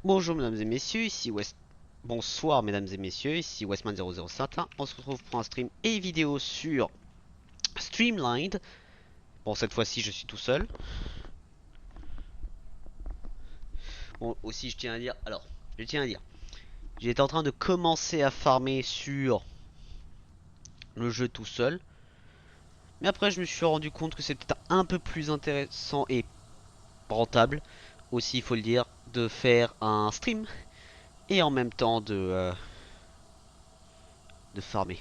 Bonjour mesdames et messieurs, ici West... Bonsoir mesdames et messieurs, ici Westman0051. On se retrouve pour un stream et vidéo sur Streamlined. Bon, cette fois-ci je suis tout seul. Bon, aussi je tiens à dire... J'étais en train de commencer à farmer sur le jeu tout seul. Mais après je me suis rendu compte que c'était un peu plus intéressant et rentable, aussi il faut le dire, de faire un stream et en même temps de farmer.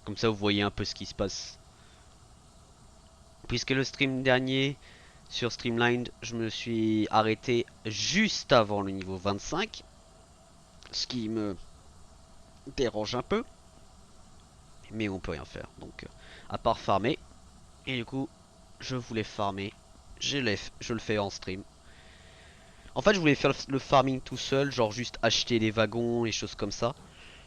Comme ça vous voyez un peu ce qui se passe. Puisque le stream dernier sur Streamlined, je me suis arrêté juste avant le niveau 25, ce qui me dérange un peu, mais on peut rien faire. Donc, à part farmer, et du coup, je voulais farmer, je le fais en stream. En fait, je voulais faire le farming tout seul, genre juste acheter des wagons et choses comme ça.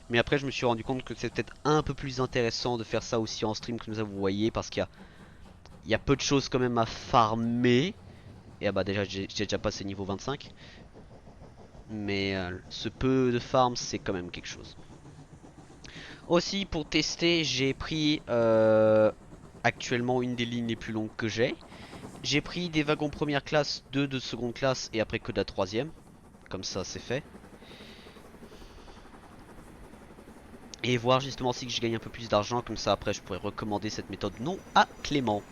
Mais après, je me suis rendu compte que c'était peut-être un peu plus intéressant de faire ça aussi en stream, comme ça vous voyez, parce il y a peu de choses quand même à farmer. Et ah bah déjà, j'ai déjà passé niveau 25. Mais ce peu de farm, c'est quand même quelque chose. Aussi, pour tester, j'ai pris actuellement une des lignes les plus longues que j'ai. J'ai pris des wagons première classe, deux de seconde classe et après que de la troisième. Comme ça, c'est fait. Et voir justement si je gagne un peu plus d'argent. Comme ça, après, je pourrais recommander cette méthode non à Clément.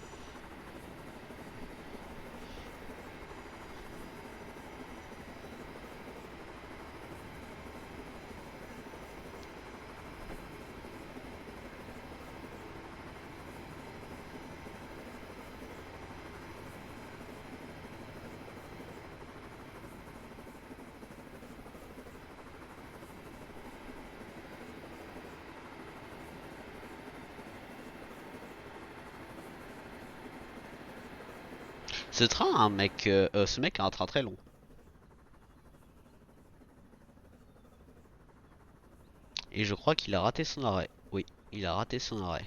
Ce mec a un train très long. Et je crois qu'il a raté son arrêt. Oui, il a raté son arrêt.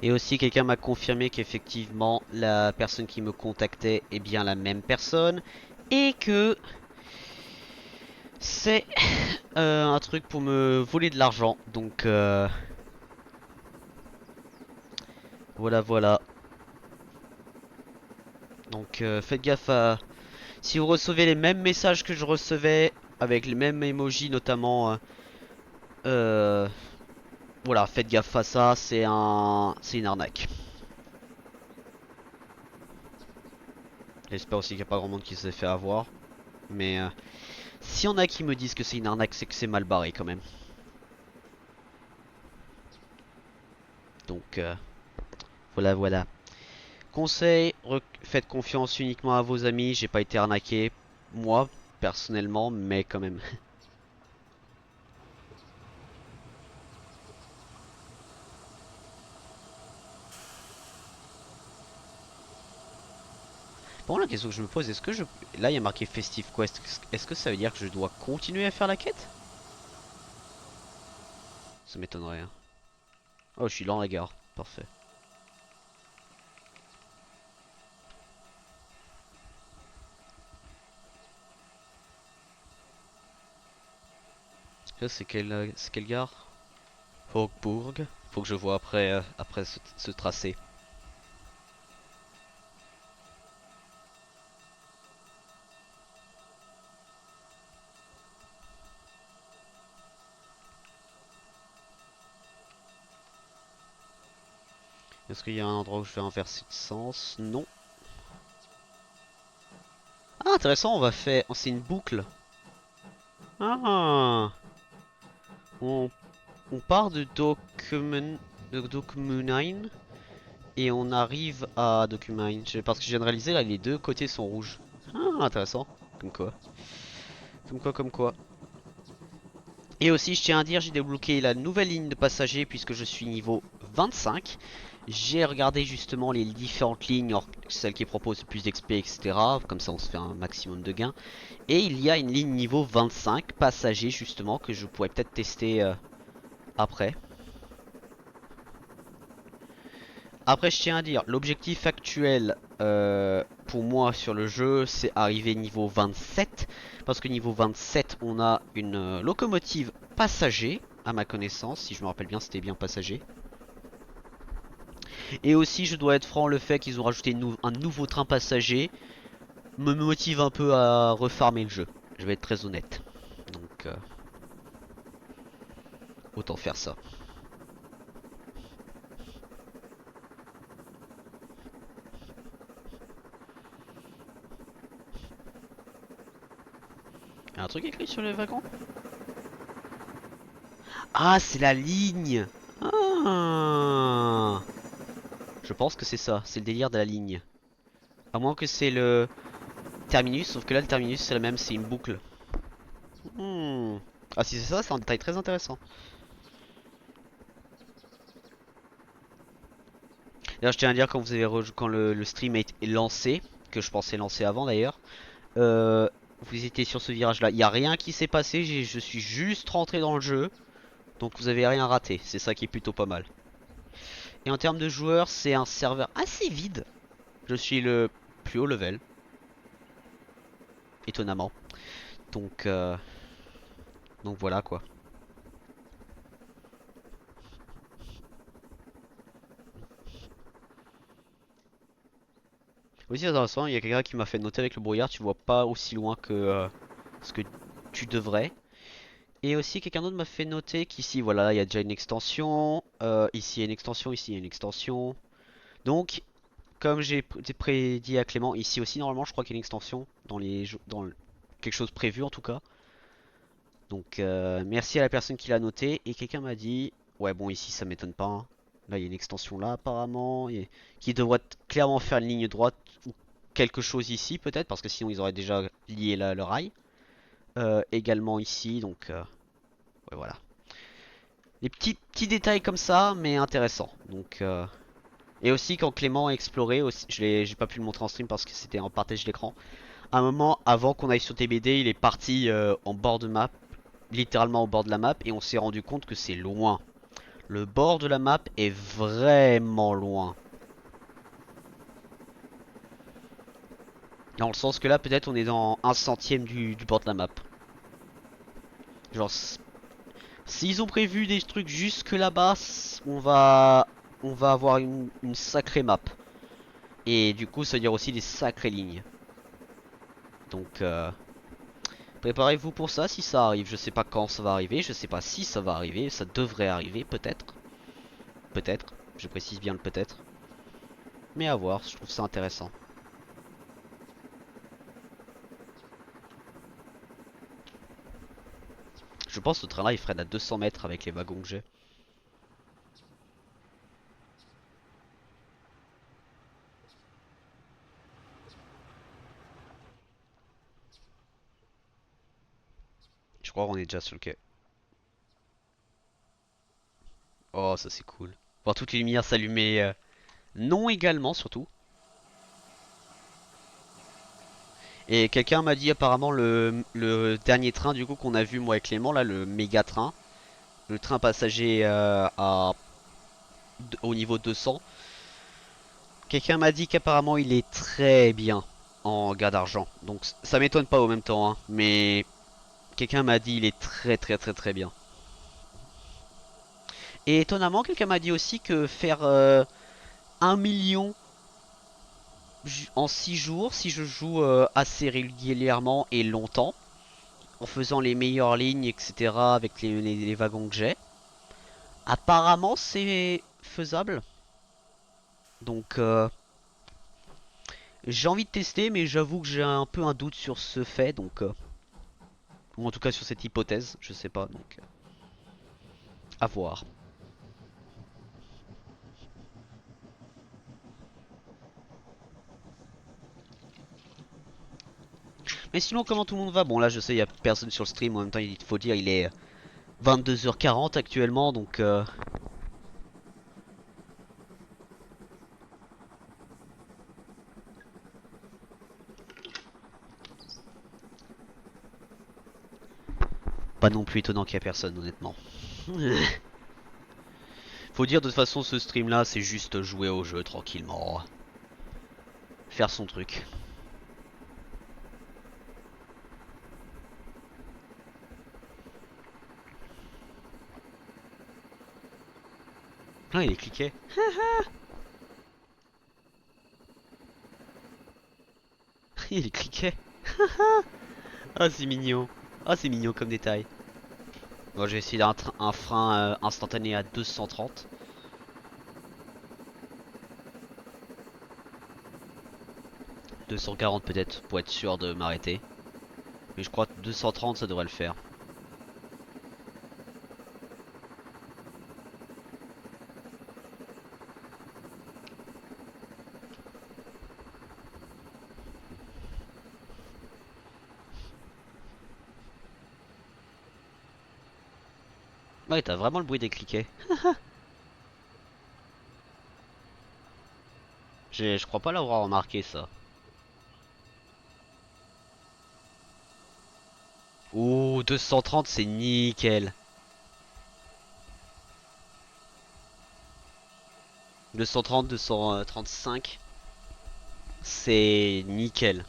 Et aussi quelqu'un m'a confirmé qu'effectivement la personne qui me contactait est bien la même personne et que c'est un truc pour me voler de l'argent. Donc voilà voilà. Donc faites gaffe à... Si vous recevez les mêmes messages que je recevais, avec les mêmes emojis notamment, euh, voilà, faites gaffe à ça, c'est une arnaque. J'espère aussi qu'il n'y a pas grand monde qui s'est fait avoir. Mais s'il y en a qui me disent que c'est une arnaque, c'est que c'est mal barré quand même. Donc voilà voilà. Conseil, faites confiance uniquement à vos amis. J'ai pas été arnaqué, moi, personnellement, mais quand même. Bon, la question que je me pose, est-ce que je... Là, il y a marqué Festive Quest. Est-ce que ça veut dire que je dois continuer à faire la quête? Ça m'étonnerait, hein. Oh, je suis dans la gare. Parfait. Là, c'est quelle gare? Hogburg. Faut que je vois après, après ce tracé. Est-ce qu'il y a un endroit où je vais inverser de sens? Non. intéressant, on va faire... C'est une boucle. Ah, on, on part de Documine et on arrive à Documine. Parce que je viens de réaliser là, les deux côtés sont rouges. Ah, intéressant. Comme quoi. Comme quoi, comme quoi. Et aussi, je tiens à dire, j'ai débloqué la nouvelle ligne de passagers puisque je suis niveau 25. J'ai regardé justement les différentes lignes, celles qui proposent plus d'XP, etc. Comme ça, on se fait un maximum de gains. Et il y a une ligne niveau 25 passagers justement que je pourrais peut-être tester après. Après, je tiens à dire, l'objectif actuel pour moi sur le jeu, c'est arriver niveau 27. Parce que niveau 27, on a une locomotive passager, à ma connaissance. Si je me rappelle bien, c'était bien passager. Et aussi, je dois être franc, le fait qu'ils ont rajouté un nouveau train passager me motive un peu à refarmer le jeu. Je vais être très honnête. Donc, autant faire ça. Il y a un truc écrit sur le wagon? Ah, c'est la ligne. Ah, je pense que c'est ça, c'est le délire de la ligne. À moins que c'est le terminus, sauf que là le terminus c'est le même, c'est une boucle. Hmm. Ah si c'est ça, c'est un détail très intéressant. D'ailleurs je tiens à dire quand vous avez quand le stream est lancé, que je pensais lancer avant d'ailleurs, euh, vous étiez sur ce virage là, il n'y a rien qui s'est passé, je suis juste rentré dans le jeu, donc vous avez rien raté, c'est ça qui est plutôt pas mal. Et en termes de joueurs, c'est un serveur assez vide. Je suis le plus haut level, étonnamment. Donc, euh, donc voilà quoi. Aussi intéressant, il y a quelqu'un qui m'a fait noter avec le brouillard, tu vois pas aussi loin que ce que tu devrais. Et aussi quelqu'un d'autre m'a fait noter qu'ici, voilà, il y a déjà une extension. Ici il y a une extension, ici il y a une extension. Donc, comme j'ai prédit à Clément, ici aussi normalement je crois qu'il y a une extension quelque chose prévu en tout cas. Donc merci à la personne qui l'a noté. Et quelqu'un m'a dit, ouais bon ici ça m'étonne pas, hein. Là il y a une extension là apparemment, qui devrait clairement faire une ligne droite ou quelque chose ici peut-être, parce que sinon ils auraient déjà lié le rail. Également ici, donc ouais voilà. Des petits détails comme ça, mais intéressants. Donc et aussi quand Clément a exploré, aussi, j'ai pas pu le montrer en stream parce que c'était en partage d'écran. Un moment avant qu'on aille sur TBD, il est parti en bord de map, littéralement au bord de la map, et on s'est rendu compte que c'est loin. Le bord de la map est vraiment loin. Dans le sens que là, peut-être on est dans un centième du bord de la map. Genre, s'ils ont prévu des trucs jusque là-bas, on va avoir une sacrée map. Et du coup, ça veut dire aussi des sacrées lignes. Donc, préparez-vous pour ça si ça arrive. Je sais pas quand ça va arriver, je sais pas si ça va arriver. Ça devrait arriver, peut-être. Peut-être, je précise bien le peut-être. Mais à voir, je trouve ça intéressant. Je pense que ce train-là, il freine à 200 mètres avec les wagons que j'ai. Je crois qu'on est déjà sur le quai. Oh, ça c'est cool. Voir toutes les lumières s'allumer. Non également, surtout. Et quelqu'un m'a dit apparemment le dernier train du coup qu'on a vu moi et Clément, là, le méga train. Le train passager au niveau 200. Quelqu'un m'a dit qu'apparemment il est très bien en gars d'argent. Donc ça m'étonne pas au même temps, hein. Mais quelqu'un m'a dit il est très bien. Et étonnamment, quelqu'un m'a dit aussi que faire 1 million en 6 jours, si je joue assez régulièrement et longtemps, en faisant les meilleures lignes, etc., avec les wagons que j'ai, apparemment c'est faisable. Donc J'ai envie de tester, mais j'avoue que j'ai un peu un doute sur ce fait, donc ou en tout cas sur cette hypothèse, je sais pas, donc à voir. Mais sinon, comment tout le monde va? Bon, là, je sais, il y a personne sur le stream. En même temps, il faut dire, il est 22h40 actuellement, donc pas non plus étonnant qu'il y a personne, honnêtement. Faut dire, de toute façon, ce stream-là, c'est juste jouer au jeu tranquillement, faire son truc. Ah, il est cliqué. Il est cliqué. Ah, c'est mignon. Ah, c'est mignon comme détail. Bon, j'ai essayé un frein instantané à 230. 240 peut-être, pour être sûr de m'arrêter. Mais je crois que 230, ça devrait le faire. Ouais, t'as vraiment le bruit des cliquets. Je crois pas l'avoir remarqué, ça. Ouh, 230, c'est nickel. 230, 235, c'est nickel.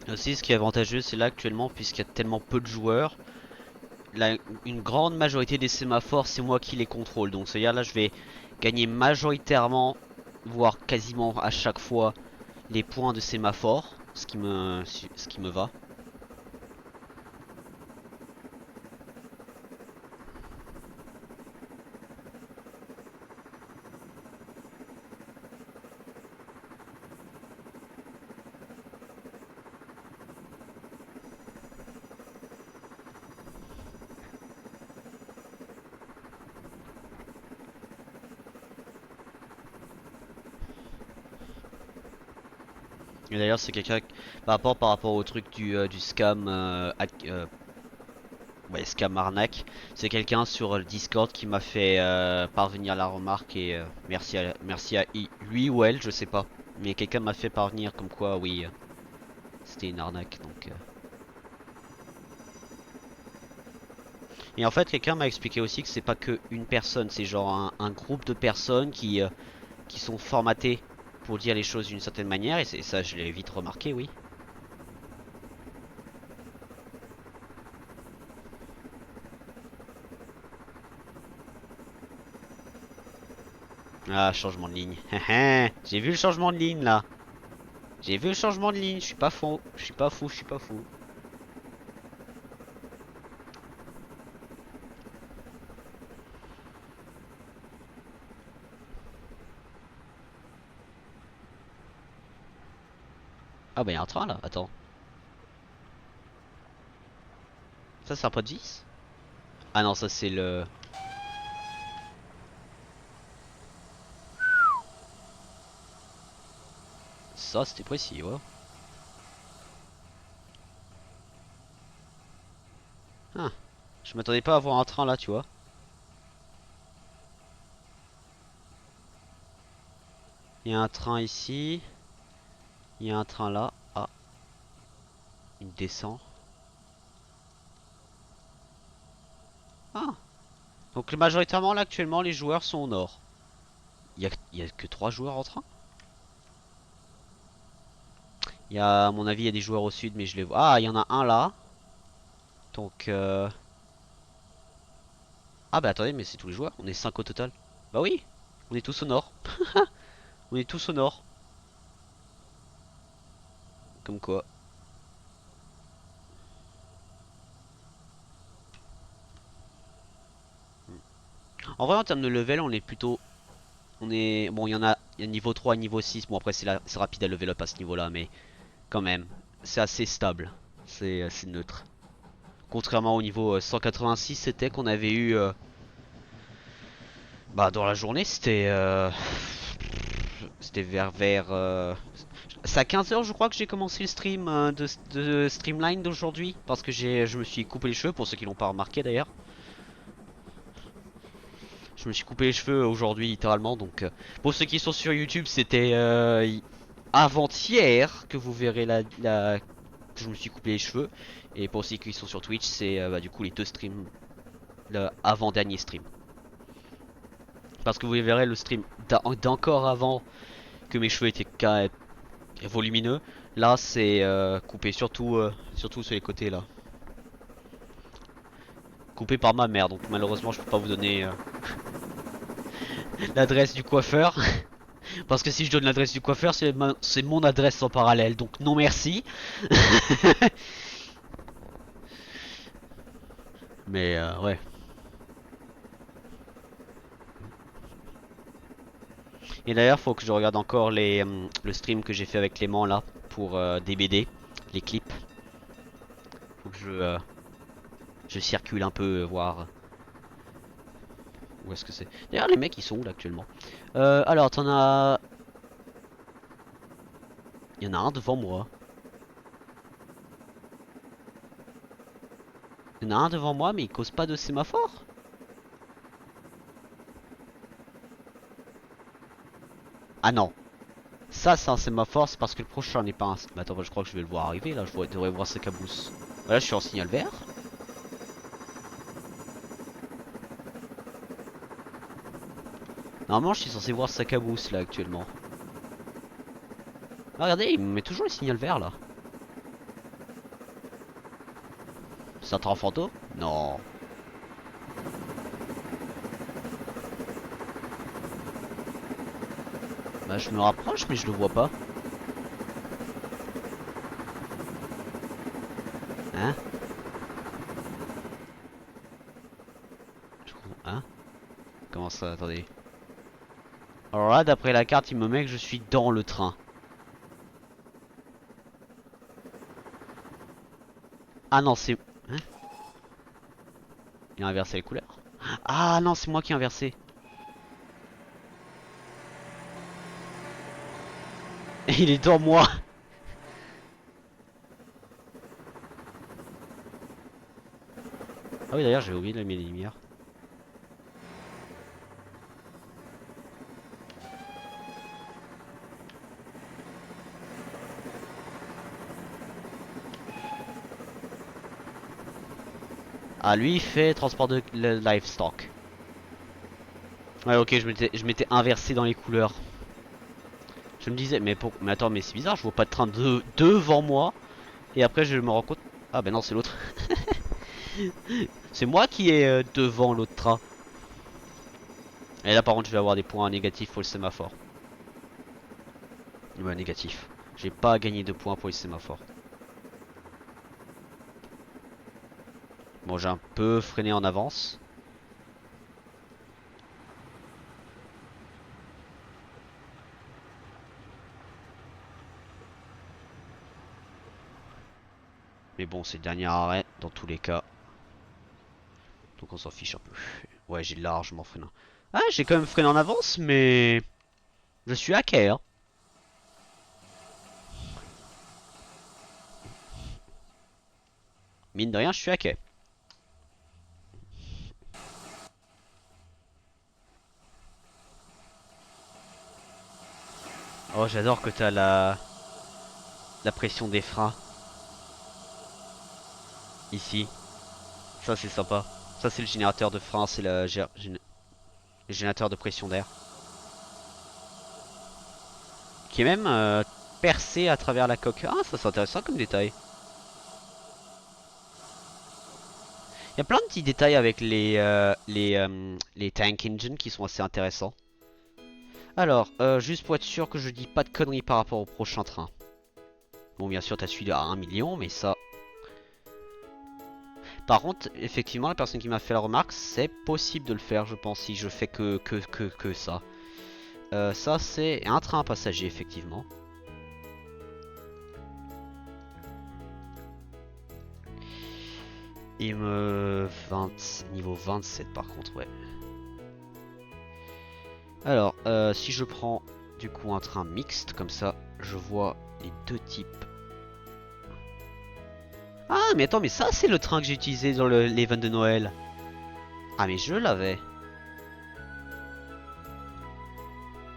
Aussi, ce qui est avantageux, c'est là actuellement, puisqu'il y a tellement peu de joueurs, une grande majorité des sémaphores, c'est moi qui les contrôle. Donc, c'est-à-dire là, je vais gagner majoritairement, voire quasiment à chaque fois, les points de sémaphore, ce qui me va. Et d'ailleurs, c'est quelqu'un par rapport au truc du scam, ouais, scam arnaque. C'est quelqu'un sur le Discord qui m'a fait parvenir la remarque et merci à lui ou elle, je sais pas. Mais quelqu'un m'a fait parvenir comme quoi, oui, c'était une arnaque. Donc, et en fait, quelqu'un m'a expliqué aussi que c'est pas que une personne, c'est genre un groupe de personnes qui sont formatées pour dire les choses d'une certaine manière. Et ça, je l'ai vite remarqué, oui. Ah, changement de ligne. J'ai vu le changement de ligne là. J'ai vu le changement de ligne. Je suis pas fou. Je suis pas fou. Je suis pas fou. Ah bah y'a un train là. Attends. Ça c'est un pot de 10. Ah non, ça c'est le... Ça c'était précis, ouais. Je m'attendais pas à voir un train là, tu vois. Il y a un train ici. Il y a un train là. Ah, il descend. Ah. Donc majoritairement là actuellement les joueurs sont au nord. Il y a que 3 joueurs en train. Il y a, à mon avis, il y a des joueurs au sud, mais je les vois. Ah, il y en a un là. Donc, ah bah attendez, mais c'est tous les joueurs. On est 5 au total. Bah oui, on est tous au nord. On est tous au nord. Comme quoi. En vrai, en termes de level, on est plutôt... On est... Bon, il y a niveau 3 et niveau 6. Bon, après, c'est rapide à level up à ce niveau-là, mais quand même, c'est assez stable. C'est assez neutre. Contrairement au niveau 186, c'était qu'on avait eu... bah, dans la journée, c'était... C'était c'est à 15h je crois que j'ai commencé le stream de Streamline d'aujourd'hui. Parce que je me suis coupé les cheveux, pour ceux qui l'ont pas remarqué d'ailleurs. Je me suis coupé les cheveux aujourd'hui littéralement. Donc pour ceux qui sont sur YouTube, c'était avant-hier que vous verrez que je me suis coupé les cheveux. Et pour ceux qui sont sur Twitch, c'est bah, du coup les deux streams, le avant-dernier stream. Parce que vous verrez le stream d'encore avant que mes cheveux étaient volumineux. Là, c'est coupé surtout sur les côtés là. Coupé par ma mère, donc malheureusement je peux pas vous donner l'adresse du coiffeur. Parce que si je donne l'adresse du coiffeur, c'est mon adresse en parallèle, donc non merci. Mais ouais. Et d'ailleurs, faut que je regarde encore le stream que j'ai fait avec Clément là pour des BD, les clips. Faut que je circule un peu, voir où est-ce que c'est. D'ailleurs, les mecs ils sont où là actuellement? Alors, t'en as. Il y en a un devant moi. Il y en a un devant moi, mais il cause pas de sémaphore. Ah non. Ça, c'est un sémaphore, c'est parce que le prochain n'est pas un. Mais attends, je crois que je vais le voir arriver là. Devrais voir sa cabousse. Voilà, je suis en signal vert. Normalement, je suis censé voir sa cabousse là actuellement. Ah, regardez, il me met toujours le signal vert là. C'est un train fantôme? Non. Bah, je me rapproche, mais je le vois pas. Hein? Hein? Comment ça? Attendez. Alors là, d'après la carte, il me met que je suis dans le train. Ah non, c'est. Hein? Il a inversé les couleurs. Ah non, c'est moi qui ai inversé. Il est dans moi. Ah oui, d'ailleurs, j'ai oublié de mettre les lumières. Ah, lui, il fait transport de livestock. Ouais, ok, je m'étais inversé dans les couleurs. Je me disais, mais attends, mais c'est bizarre, je vois pas de train devant moi. Et après, je me rends compte. Ah, ben non, c'est l'autre. C'est moi qui est devant l'autre train. Et là, par contre, je vais avoir des points négatifs pour le sémaphore. Ouais, négatif. J'ai pas gagné de points pour le sémaphore. Bon, j'ai un peu freiné en avance. Mais bon, c'est le dernier arrêt dans tous les cas. Donc on s'en fiche un peu. Ouais, j'ai largement freiné. Ah, j'ai quand même freiné en avance, mais je suis hacké, hein. Mine de rien, je suis hacké. Oh, j'adore que t'as la pression des freins ici. Ça, c'est sympa. Ça, c'est le générateur de frein, c'est le générateur de pression d'air. Qui est même percé à travers la coque. Ah, ça c'est intéressant comme détail. Il y a plein de petits détails avec les tank engines qui sont assez intéressants. Alors, juste pour être sûr que je dis pas de conneries par rapport au prochain train. Bon, bien sûr, t'as celui à 1 million, mais ça... Par contre, effectivement, la personne qui m'a fait la remarque, c'est possible de le faire, je pense, si je fais que ça. Ça, c'est un train passager, effectivement. Il me... Niveau 27, par contre, ouais. Alors, si je prends, du coup, un train mixte, comme ça, je vois les deux types. Ah, mais attends, mais ça, c'est le train que j'ai utilisé dans l'event de Noël. Ah, mais je l'avais.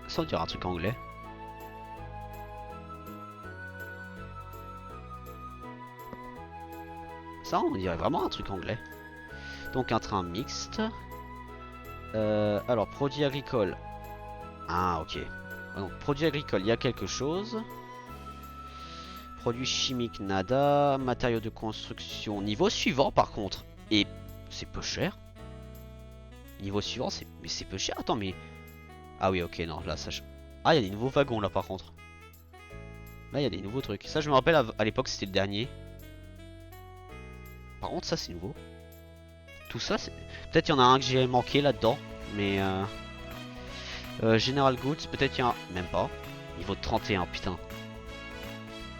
Ça, on dirait un truc anglais. Ça, on dirait vraiment un truc anglais. Donc, un train mixte. Alors, produits agricoles. Ah, ok. Donc, produits agricoles, il y a quelque chose. Produits chimiques, nada. Matériaux de construction. Niveau suivant, par contre. Et c'est peu cher. Niveau suivant, mais c'est peu cher. Attends, mais... Ah oui, ok, non, là, ça... Ah, il y a des nouveaux wagons, là, par contre. Là, il y a des nouveaux trucs. Ça, je me rappelle, à l'époque, c'était le dernier. Par contre, ça, c'est nouveau. Tout ça, c'est... Peut-être il y en a un que j'ai manqué là-dedans. Mais... General Goods, peut-être il y a un... Même pas. Niveau 31, putain.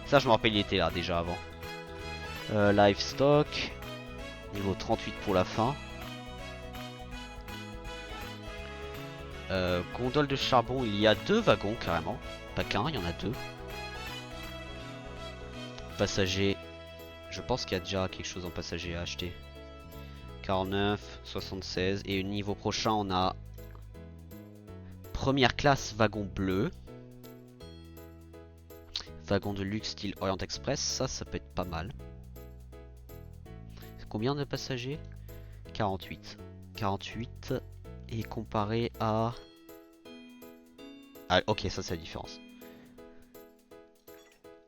Ça, je me rappelle, il était là, déjà, avant. Livestock. Niveau 38 pour la fin. Gondole de charbon, il y a 2 wagons, carrément. Pas qu'un, il y en a 2. Passager. Je pense qu'il y a déjà quelque chose en passager à acheter. 49, 76. Et au niveau prochain, on a... Première classe, wagon bleu. Wagon de luxe style Orient Express. Ça peut être pas mal. Combien de passagers? 48. 48. Et comparé à... Ah, ok, ça c'est la différence.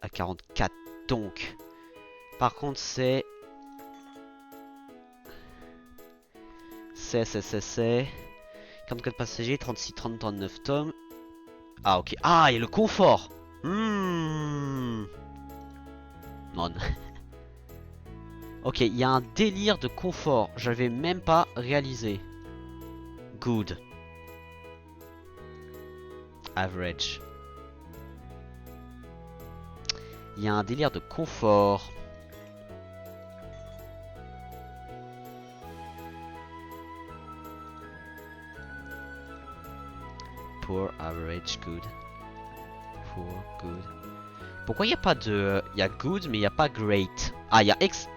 À 44, donc. Par contre, c'est... C'est... 44 passagers, 36, 30, 39 tomes. Ah, ok. Ah, il y a le confort. Non. Ok, il y a un délire de confort. J'avais même pas réalisé. Good. Average. Il y a un délire de confort. Poor, average, good. Poor, good. Pourquoi il n'y a pas de... Il y a good mais il n'y a pas great. Ah, il y a ex...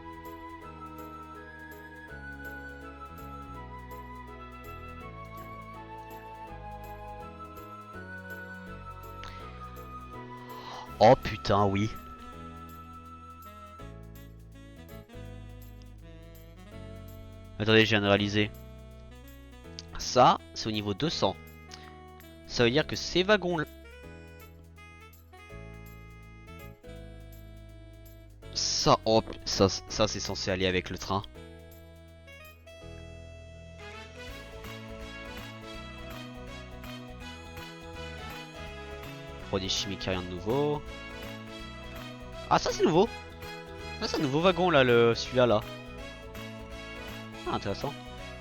Oh putain, oui. Attendez, je viens de réaliser. Ça, c'est au niveau 200. Ça veut dire que ces wagons... Ça, oh, ça c'est censé aller avec le train. Produits chimiques, rien de nouveau. Ah, ça c'est nouveau. Ah, c'est un nouveau wagon là, celui-là là. Ah, intéressant.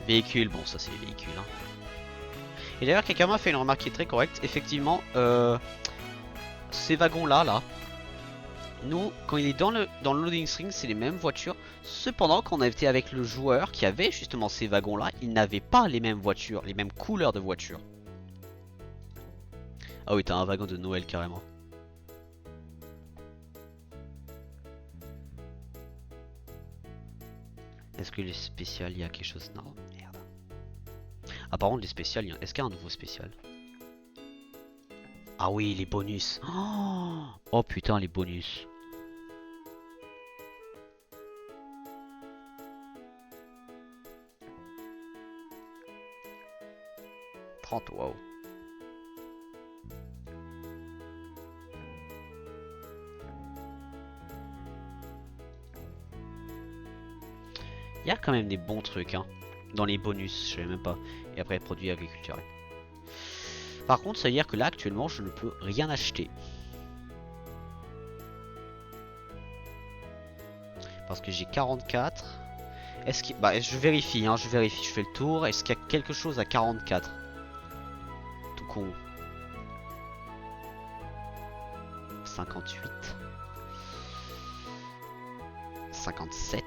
Véhicule, bon, ça c'est les véhicules. Hein. Et d'ailleurs, quelqu'un m'a fait une remarque qui est très correcte. Effectivement, ces wagons là, nous, quand il est dans le loading screen, c'est les mêmes voitures. Cependant, quand on était avec le joueur qui avait justement ces wagons là, il n'avait pas les mêmes voitures, les mêmes couleurs de voitures. Ah oui, t'as un wagon de Noël carrément. Est-ce que les spéciales, il y a quelque chose? Non, merde. Ah, par contre, les spéciales, est-ce qu'il y a un nouveau spécial? Ah oui, les bonus. Oh, oh putain, les bonus. 30, waouh. Il y a quand même des bons trucs, hein. Dans les bonus, je savais même pas. Et après, produits agriculturels. Par contre, ça veut dire que là, actuellement, je ne peux rien acheter. Parce que j'ai 44. Est-ce que... Bah, je vérifie, hein, je vérifie. Je fais le tour. Est-ce qu'il y a quelque chose à 44? Tout con. 58. 57.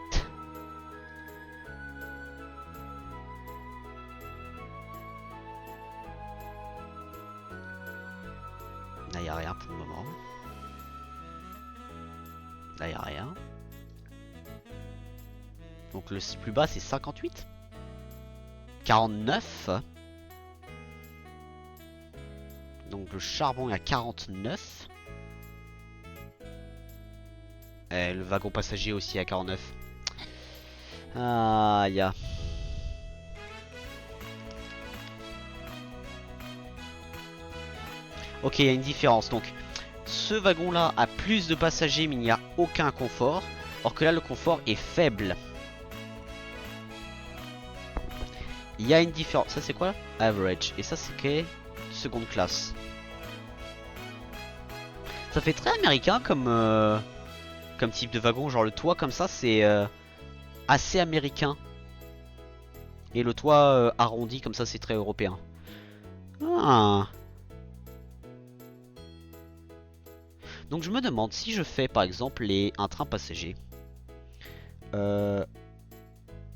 Là, il n'y a rien pour le moment. Là, il n'y a rien. Donc le plus bas, c'est 58. 49. Donc le charbon est à 49. Et le wagon passager aussi à 49. Ah, ya. Ok, il y a une différence. Donc, ce wagon-là a plus de passagers, mais il n'y a aucun confort. Or que là, le confort est faible. Il y a une différence. Ça, c'est quoi? Average. Et ça, c'est que seconde classe. Ça fait très américain comme, comme type de wagon. Genre, le toit comme ça, c'est assez américain. Et le toit arrondi comme ça, c'est très européen. Ah. Donc je me demande si je fais par exemple un train passager.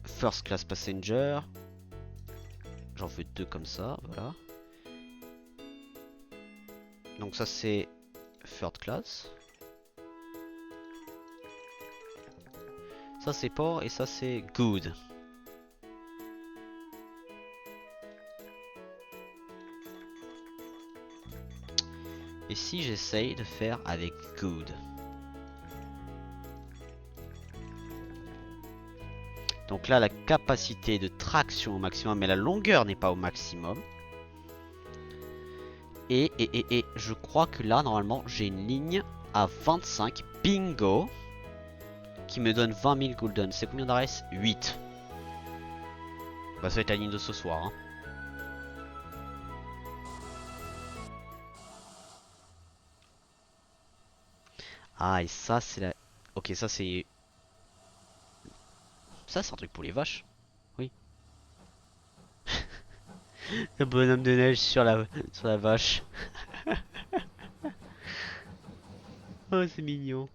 First class passenger. J'en veux 2 comme ça, voilà. Donc ça c'est third class. Ça c'est port et ça c'est good. Et si j'essaye de faire avec good? Donc là la capacité de traction au maximum, mais la longueur n'est pas au maximum. Et je crois que là normalement j'ai une ligne à 25. Bingo. Qui me donne 20 000 golden. C'est combien d'arrêts? 8. Bah ça va être la ligne de ce soir, hein. Ah et ça c'est la... Ok, ça c'est... Ça c'est un truc pour les vaches. Oui. Le bonhomme de neige sur la vache. Oh c'est mignon.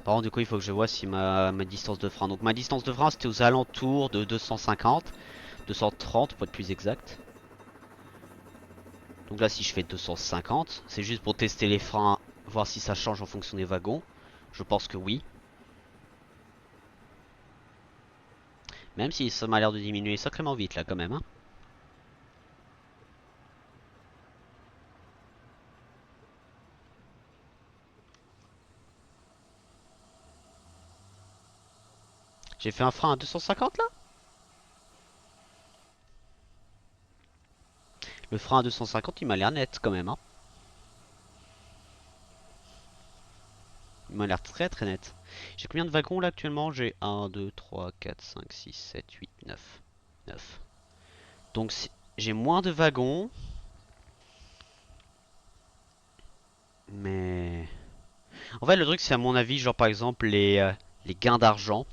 Par contre du coup il faut que je vois si ma distance de frein. Donc ma distance de frein c'était aux alentours de 250. 230 pour être plus exact. Donc là si je fais 250, c'est juste pour tester les freins, voir si ça change en fonction des wagons. Je pense que oui. Même si ça m'a l'air de diminuer sacrément vite là quand même, hein. J'ai fait un frein à 250 là? Le frein à 250 il m'a l'air net quand même, hein. Il m'a l'air très très net. J'ai combien de wagons là actuellement? J'ai 1, 2, 3, 4, 5, 6, 7, 8, 9. 9. Donc j'ai moins de wagons. Mais... En fait le truc c'est à mon avis genre par exemple les gains d'argent.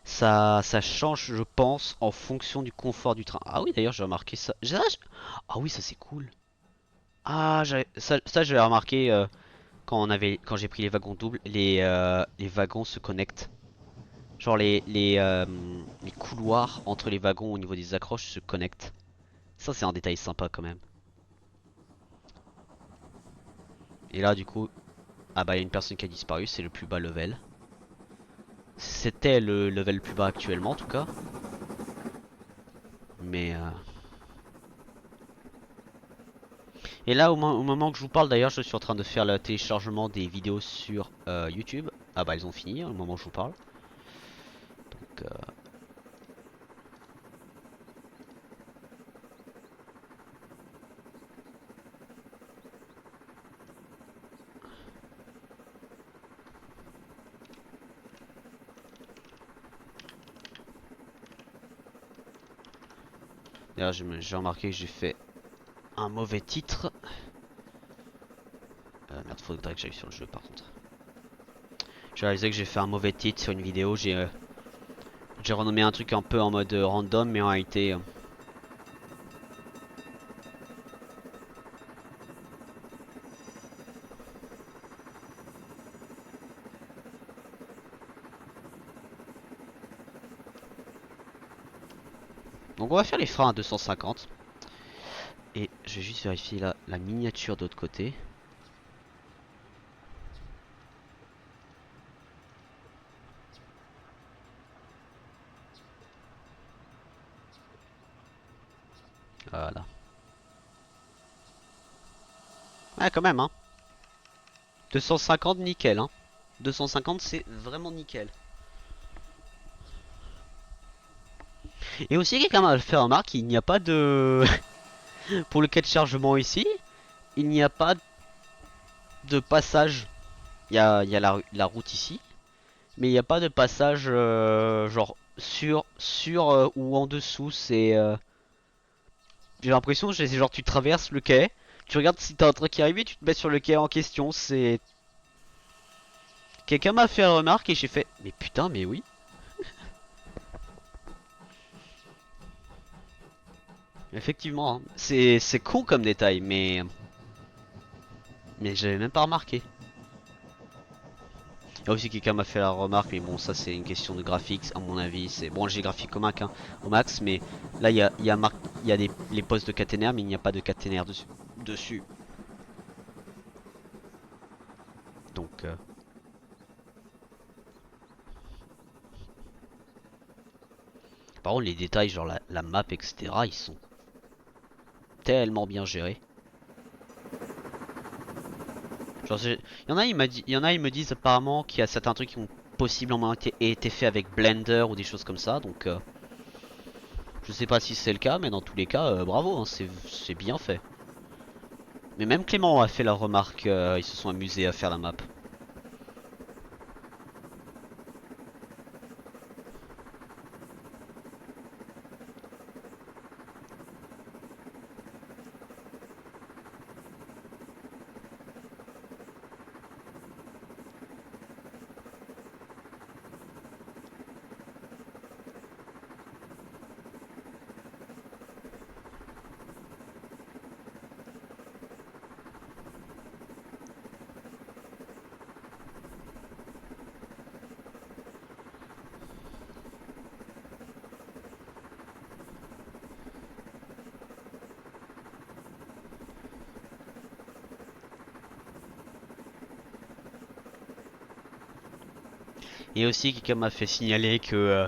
Ça change je pense en fonction du confort du train. Ah oui d'ailleurs j'ai remarqué ça. Ah oui ça c'est cool. Ah ça j'avais remarqué quand j'ai pris les wagons doubles. Les wagons se connectent. Genre les couloirs entre les wagons au niveau des accroches se connectent. Ça c'est un détail sympa quand même. Et là du coup, ah bah il y a une personne qui a disparu, c'est le plus bas level. C'était le level le plus bas actuellement en tout cas. Mais et là au moment que je vous parle d'ailleurs, je suis en train de faire le téléchargement des vidéos sur YouTube. Ah bah elles ont fini au moment où je vous parle. Donc d'ailleurs j'ai remarqué que j'ai fait un mauvais titre. Merde, faudrait que j'aille sur le jeu par contre. J'ai réalisé que j'ai fait un mauvais titre sur une vidéo. J'ai renommé un truc un peu en mode random, mais en réalité. Donc on va faire les freins à 250. Et je vais juste vérifier la miniature de l'autre côté. Voilà. Ouais, quand même, hein. 250, nickel, hein. 250, c'est vraiment nickel. Et aussi, quelqu'un m'a fait remarque, il n'y a pas de... Pour le cas de chargement ici, il n'y a pas de passage. Il y a la route ici. Mais il n'y a pas de passage genre sur ou en dessous. C'est j'ai l'impression que c'est genre tu traverses le quai, tu regardes si t'as un truc qui arrive, tu te mets sur le quai en question. C'est quelqu'un m'a fait la remarque et j'ai fait mais putain mais oui. Effectivement, hein. C'est con comme détail mais j'avais même pas remarqué. Il y a aussi quelqu'un m'a fait la remarque, mais bon, ça c'est une question de graphique, à mon avis. C'est bon, j'ai graphique au max, mais là il y a les postes de caténaire, mais il n'y a pas de caténaire dessus. Donc, par contre, les détails, genre la map, etc., ils sont tellement bien gérés. Genre, il y en a, il y en a, ils me disent apparemment qu'il y a certains trucs qui ont possiblement été faits avec Blender ou des choses comme ça, donc je sais pas si c'est le cas, mais dans tous les cas, bravo, hein, c'est bien fait. Mais même Clément a fait la remarque, ils se sont amusés à faire la map. Et aussi, quelqu'un m'a fait signaler que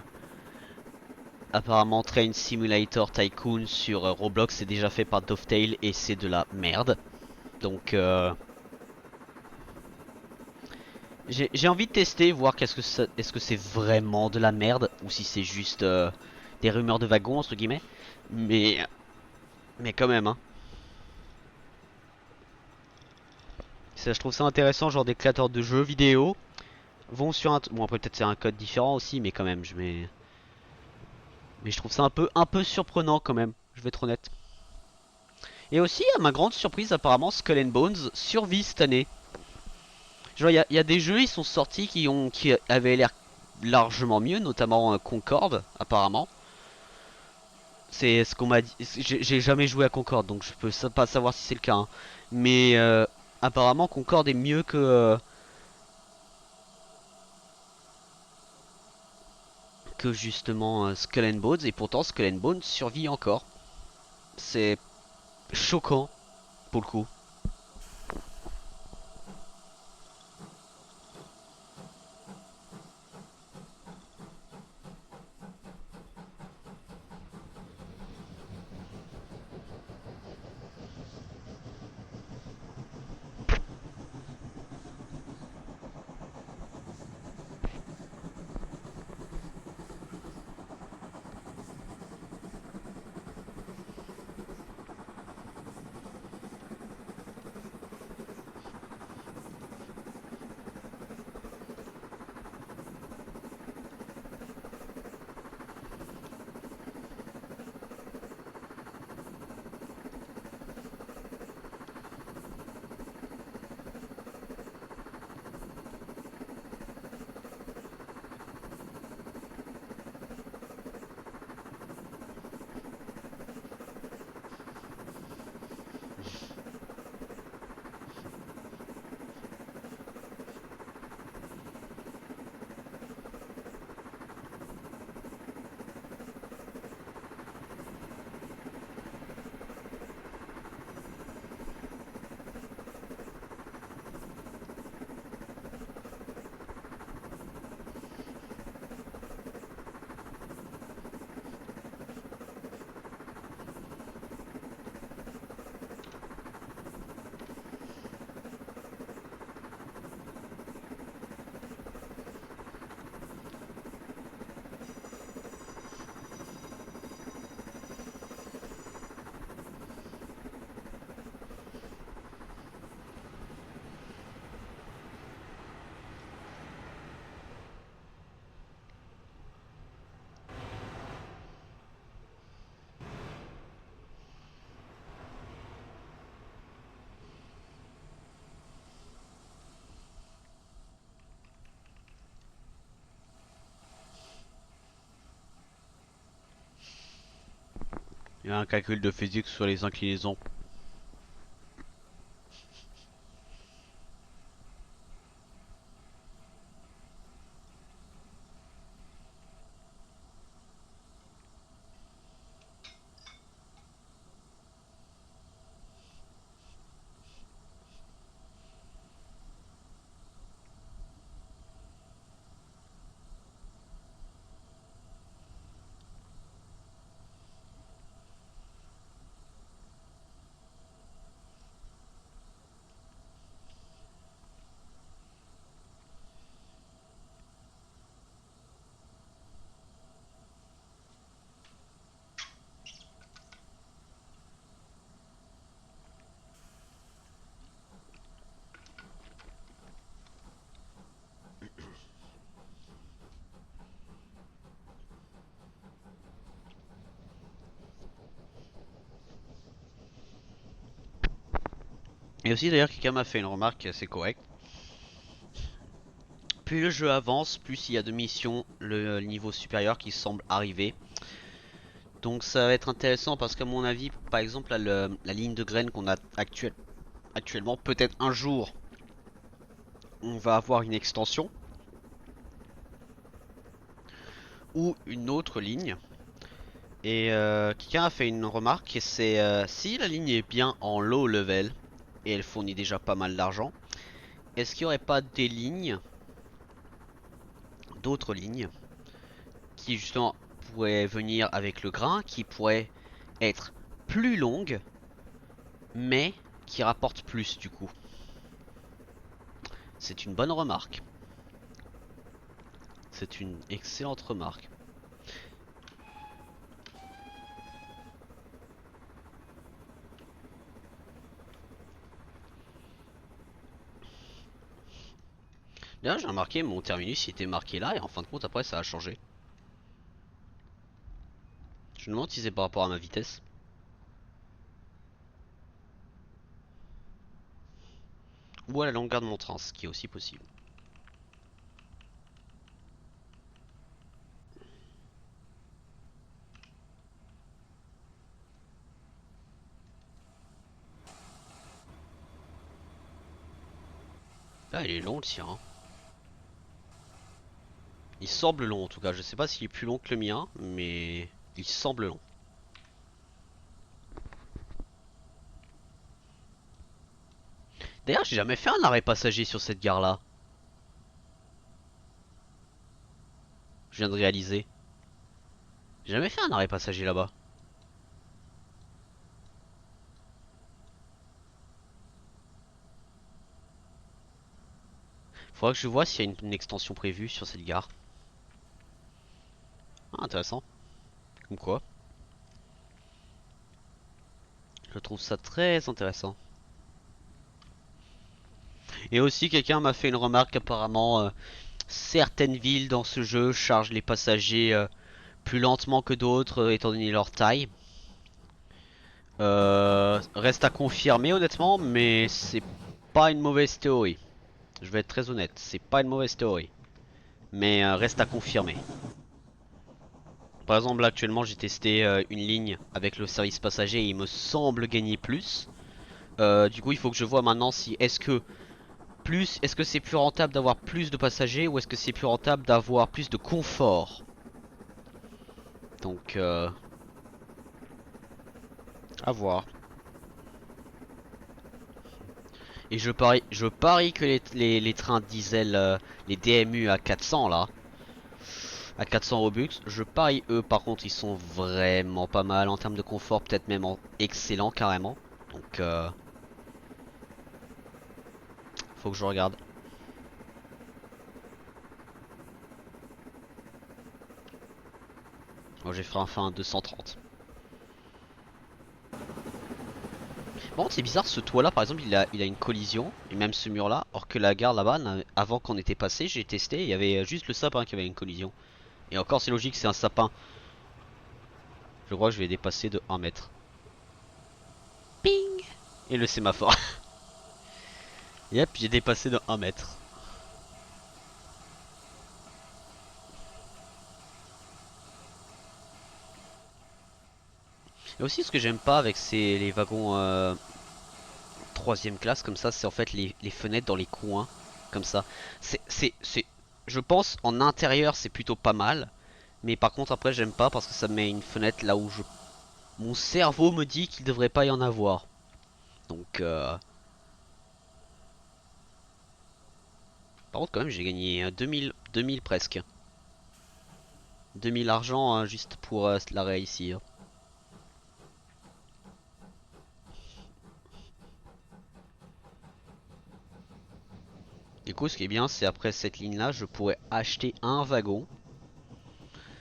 apparemment Train Simulator Tycoon sur Roblox c'est déjà fait par Dovetail et c'est de la merde. Donc j'ai envie de tester, voir est-ce que c'est vraiment de la merde ou si c'est juste des rumeurs de wagons entre guillemets. Mais quand même, hein. Ça, je trouve ça intéressant, genre des créateurs de jeux vidéo vont sur un... Bon après peut-être c'est un code différent aussi, mais quand même, mais je trouve ça un peu surprenant quand même, je vais être honnête. Et aussi, à ma grande surprise, apparemment Skull and Bones survit cette année. Genre y a des jeux, ils sont sortis qui avaient l'air largement mieux, notamment Concorde, apparemment. C'est ce qu'on m'a dit. J'ai jamais joué à Concorde, donc je peux pas savoir si c'est le cas, hein. Mais apparemment Concorde est mieux que que justement Skull and Bones, et pourtant Skull and Bones survit encore. C'est choquant pour le coup. Il y a un calcul de physique sur les inclinaisons. Et aussi d'ailleurs quelqu'un m'a fait une remarque assez correcte. Plus le jeu avance, plus il y a de missions, le niveau supérieur qui semble arriver. Donc ça va être intéressant parce qu'à mon avis, par exemple, là, la ligne de graines qu'on a actuellement, peut-être un jour, on va avoir une extension ou une autre ligne. Et quelqu'un a fait une remarque, c'est si la ligne est bien en low level et elle fournit déjà pas mal d'argent, est-ce qu'il n'y aurait pas des lignes, d'autres lignes, qui justement pourraient venir avec le grain, qui pourraient être plus longues, mais qui rapportent plus du coup? C'est une bonne remarque. C'est une excellente remarque. Là, j'ai remarqué mon terminus il était marqué là et en fin de compte après ça a changé. Je me demande si c'est par rapport à ma vitesse. Ou à la longueur de mon train, ce qui est aussi possible. Ah, il est long le sien, hein. Il semble long en tout cas, je sais pas s'il est plus long que le mien, mais il semble long. D'ailleurs, j'ai jamais fait un arrêt passager sur cette gare là. Je viens de réaliser. J'ai jamais fait un arrêt passager là-bas. Faudra que je vois s'il y a une extension prévue sur cette gare. Ah, intéressant. Comme quoi. Je trouve ça très intéressant. Et aussi, quelqu'un m'a fait une remarque apparemment. Certaines villes dans ce jeu chargent les passagers plus lentement que d'autres étant donné leur taille. Reste à confirmer honnêtement, mais c'est pas une mauvaise théorie. Je vais être très honnête, c'est pas une mauvaise théorie. Mais reste à confirmer. Par exemple, là actuellement j'ai testé une ligne avec le service passager et il me semble gagner plus. Du coup il faut que je vois maintenant si est-ce que c'est plus rentable d'avoir plus de passagers ou est-ce que c'est plus rentable d'avoir plus de confort. Donc à voir. Et je parie que les trains diesel, les DMU à 400 là, à 400 Robux, je parie eux par contre ils sont vraiment pas mal en termes de confort, peut-être même en excellent carrément. Donc faut que je regarde. Moi j'ai fait enfin un 230. Bon c'est bizarre ce toit là par exemple il a une collision et même ce mur là, or que la gare là-bas avant qu'on était passé j'ai testé il y avait juste le sapin qui avait une collision. Et encore c'est logique c'est un sapin. Je crois que je vais dépasser de 1 mètre. Ping. Et le sémaphore. Yep j'ai dépassé de 1 mètre. Et aussi ce que j'aime pas avec les wagons troisième classe comme ça, c'est en fait les fenêtres dans les coins comme ça. Je pense en intérieur c'est plutôt pas mal, mais par contre après j'aime pas parce que ça met une fenêtre là où mon cerveau me dit qu'il devrait pas y en avoir. Donc par contre quand même j'ai gagné 2000 presque. 2000 argent hein, juste pour l'arrêt ici. Hein. Du coup ce qui est bien c'est après cette ligne là je pourrais acheter un wagon.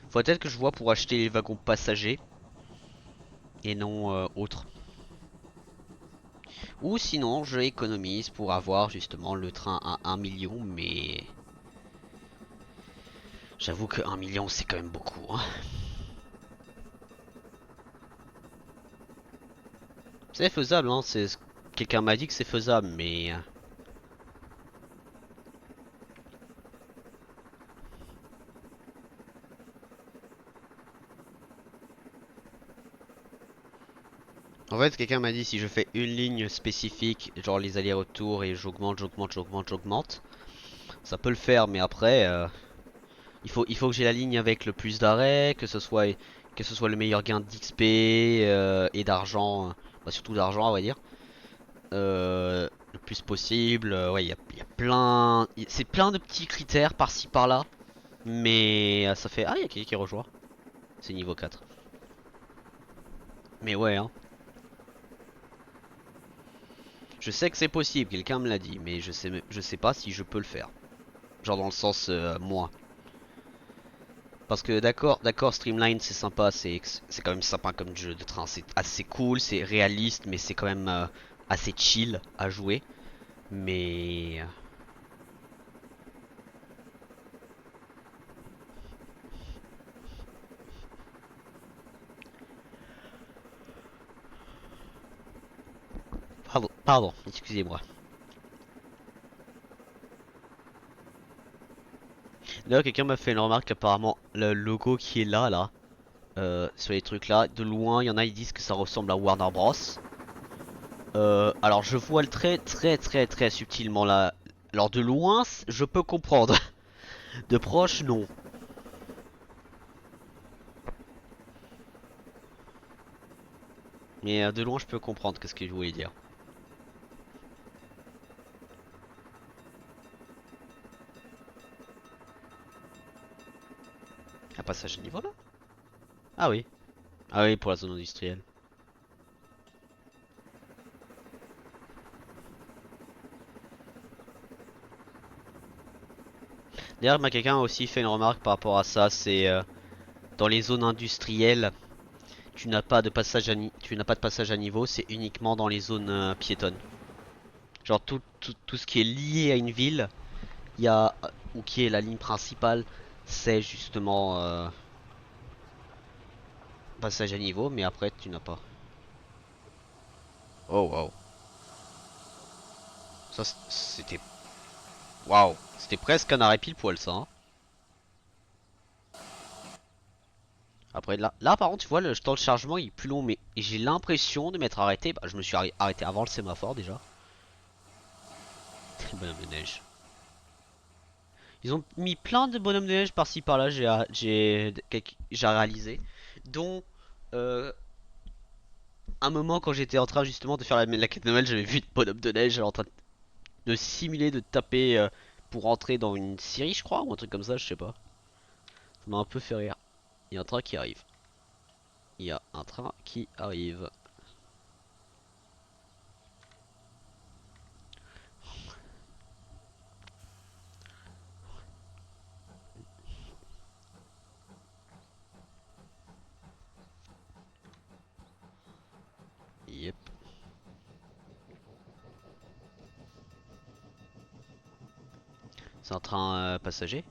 Faut peut-être que je vois pour acheter les wagons passagers et non autres. Ou sinon je économise pour avoir justement le train à 1 million, mais j'avoue que 1 million c'est quand même beaucoup. Hein. C'est faisable, hein, quelqu'un m'a dit que c'est faisable, mais en fait quelqu'un m'a dit si je fais une ligne spécifique, genre les allers-retours et j'augmente, ça peut le faire, mais après il faut que j'ai la ligne avec le plus d'arrêts, que ce soit le meilleur gain d'XP et d'argent, bah surtout d'argent à vrai dire. Le plus possible. Ouais, il y a plein. C'est plein de petits critères par-ci par-là. Mais ça fait. Ah, il y a quelqu'un qui rejoint. C'est niveau 4. Mais ouais, hein. Je sais que c'est possible, quelqu'un me l'a dit. Mais je sais pas si je peux le faire. Genre dans le sens moi. Parce que d'accord, Streamline c'est sympa. C'est quand même sympa comme jeu de train. C'est assez cool, c'est réaliste. Mais c'est quand même assez chill à jouer. Mais. Pardon, excusez-moi. D'ailleurs, quelqu'un m'a fait une remarque apparemment le logo qui est là, sur les trucs là, de loin, il y en a ils disent que ça ressemble à Warner Bros. Alors je vois le très très très très subtilement là. Alors de loin, je peux comprendre. De proche, non. Mais de loin, je peux comprendre ce que je voulais dire. Un passage à niveau là? Ah oui. Ah oui, pour la zone industrielle. D'ailleurs, quelqu'un a aussi fait une remarque par rapport à ça, c'est dans les zones industrielles, tu n'as pas de passage à niveau, c'est uniquement dans les zones piétonnes. Genre tout ce qui est lié à une ville, il y a ou qui est la ligne principale, c'est justement passage à niveau, mais après tu n'as pas. Oh wow. Ça c'était waouh, c'était presque un arrêt pile poil ça, hein. Après là par contre tu vois le temps de chargement il est plus long mais j'ai l'impression de m'être arrêté. Bah, je me suis arrêté avant le sémaphore déjà. Bonhomme de neige. Ils ont mis plein de bonhommes de neige par-ci par-là, j'ai réalisé. Dont un moment quand j'étais en train justement de faire la quête de Noël, j'avais vu de bonhommes de neige en train de simuler de taper pour entrer dans une série je crois ou un truc comme ça, je sais pas. Ça m'a un peu fait rire. Il y a un train qui arrive. Il y a un train qui arrive. Yep. C'est un train passager.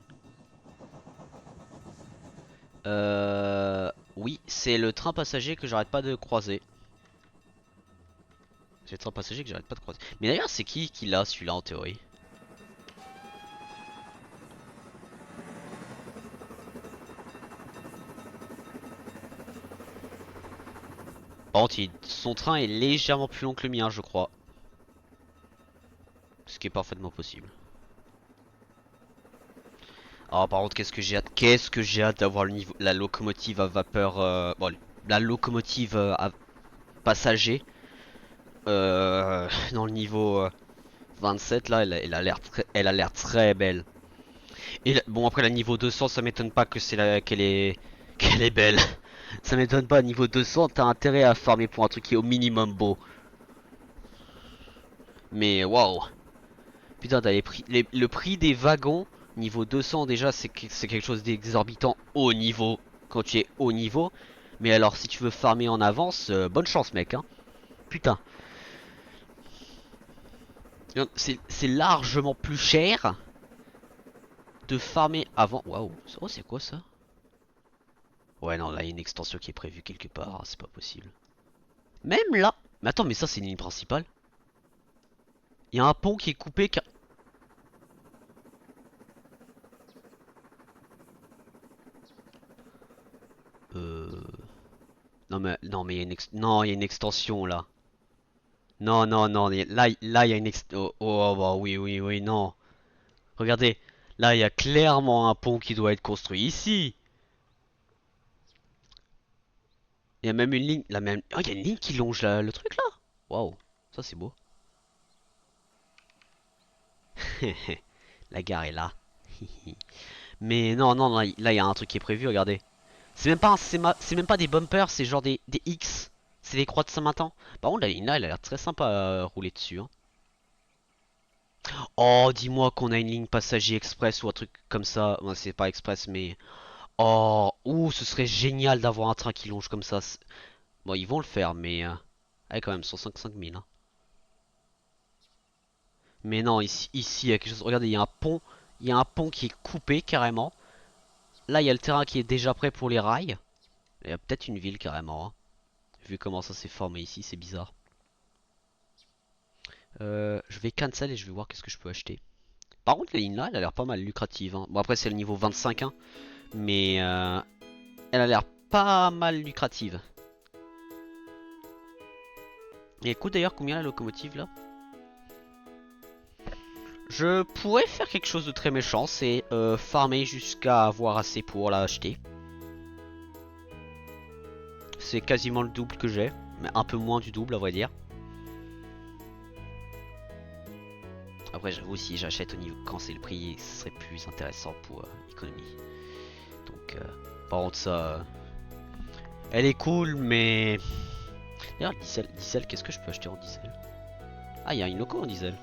Oui, c'est le train passager que j'arrête pas de croiser. C'est le train passager que j'arrête pas de croiser. Mais d'ailleurs, c'est qui l'a celui-là en théorie? Par contre, son train est légèrement plus long que le mien, je crois. Ce qui est parfaitement possible. Alors par contre, qu'est-ce que j'ai hâte d'avoir le niveau, la locomotive à vapeur, bon, la locomotive à passager dans le niveau 27 là, elle a l'air très belle. Et bon après la niveau 200, ça m'étonne pas que qu'elle est belle. Ça m'étonne pas, niveau 200, t'as intérêt à farmer pour un truc qui est au minimum beau. Mais waouh, putain, t'as le prix des wagons niveau 200 déjà, c'est quelque chose d'exorbitant haut niveau quand tu es haut niveau. Mais alors, si tu veux farmer en avance, bonne chance, mec. Hein. Putain, c'est largement plus cher de farmer avant. Waouh, oh, c'est quoi ça? Ouais, non, là, il y a une extension qui est prévue quelque part. C'est pas possible. Même là. Mais attends, mais ça, c'est une ligne principale. Il y a un pont qui est coupé. Euh. Non mais il y a non, il y a une extension là. Non, non, non, là il y a une oh, bah, oui, oui, oui, non. Regardez, là il y a clairement un pont qui doit être construit ici. Il y a même une ligne, oh, il y a une ligne qui longe le truc là. Waouh, ça c'est beau. La gare est là. Mais non, non, là il y a un truc qui est prévu, regardez. C'est même pas c'est même pas des bumpers, c'est genre des X. C'est des croix de Saint-Martin. Par contre, la ligne là, elle a l'air très sympa à rouler dessus. Hein. Oh, dis-moi qu'on a une ligne passager express ou un truc comme ça. Bon, c'est pas express, mais. Oh, ouh, ce serait génial d'avoir un train qui longe comme ça. Bon, ils vont le faire, mais. Ah, quand même, 155 000. Hein. Mais non, ici, il y a quelque chose. Regardez, il y a un pont. Il y a un pont qui est coupé carrément. Là, il y a le terrain qui est déjà prêt pour les rails. Il y a peut-être une ville carrément. Hein. Vu comment ça s'est formé ici, c'est bizarre. Je vais cancel et je vais voir qu'est-ce que je peux acheter. Par contre, la ligne là, elle a l'air pas mal lucrative. Hein. Bon, après, c'est le niveau 25. Hein. Mais elle a l'air pas mal lucrative. Et écoute d'ailleurs combien la locomotive là? Je pourrais faire quelque chose de très méchant, c'est farmer jusqu'à avoir assez pour l'acheter. C'est quasiment le double que j'ai. Mais un peu moins du double à vrai dire. Après j'avoue si j'achète au niveau quand c'est le prix ce serait plus intéressant pour l'économie. Donc par contre ça elle est cool mais... D'ailleurs diesel qu'est-ce que je peux acheter en diesel? Ah il y a une loco en diesel.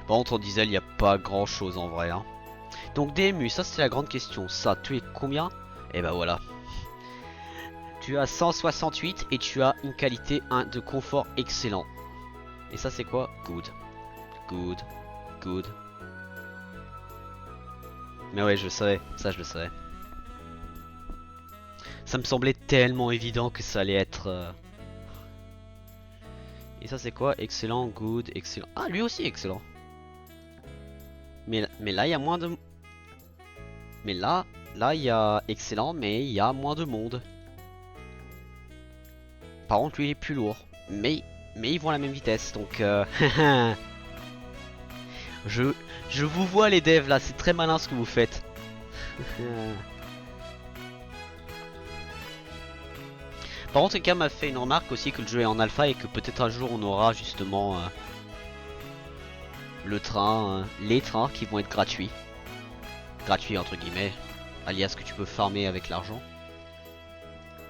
Par contre en diesel il n'y a pas grand chose en vrai hein. Donc DMU ça c'est la grande question. Ça tu es combien? Et bah voilà. Tu as 168 et tu as une qualité de confort excellent. Et ça c'est quoi? Good. Good. Good. Mais ouais je le savais. Ça je le savais. Ça me semblait tellement évident que ça allait être... Et ça c'est quoi? Excellent, good, excellent. Ah lui aussi excellent. Mais là il y a moins de... Mais là il y a excellent mais il y a moins de monde. Par contre lui il est plus lourd. Mais ils vont à la même vitesse donc... je vous vois les devs là, c'est très malin ce que vous faites. Par contre quelqu'un m'a fait une remarque aussi que le jeu est en alpha et que peut-être un jour on aura justement le train, les trains qui vont être gratuits. Gratuits entre guillemets, alias que tu peux farmer avec l'argent.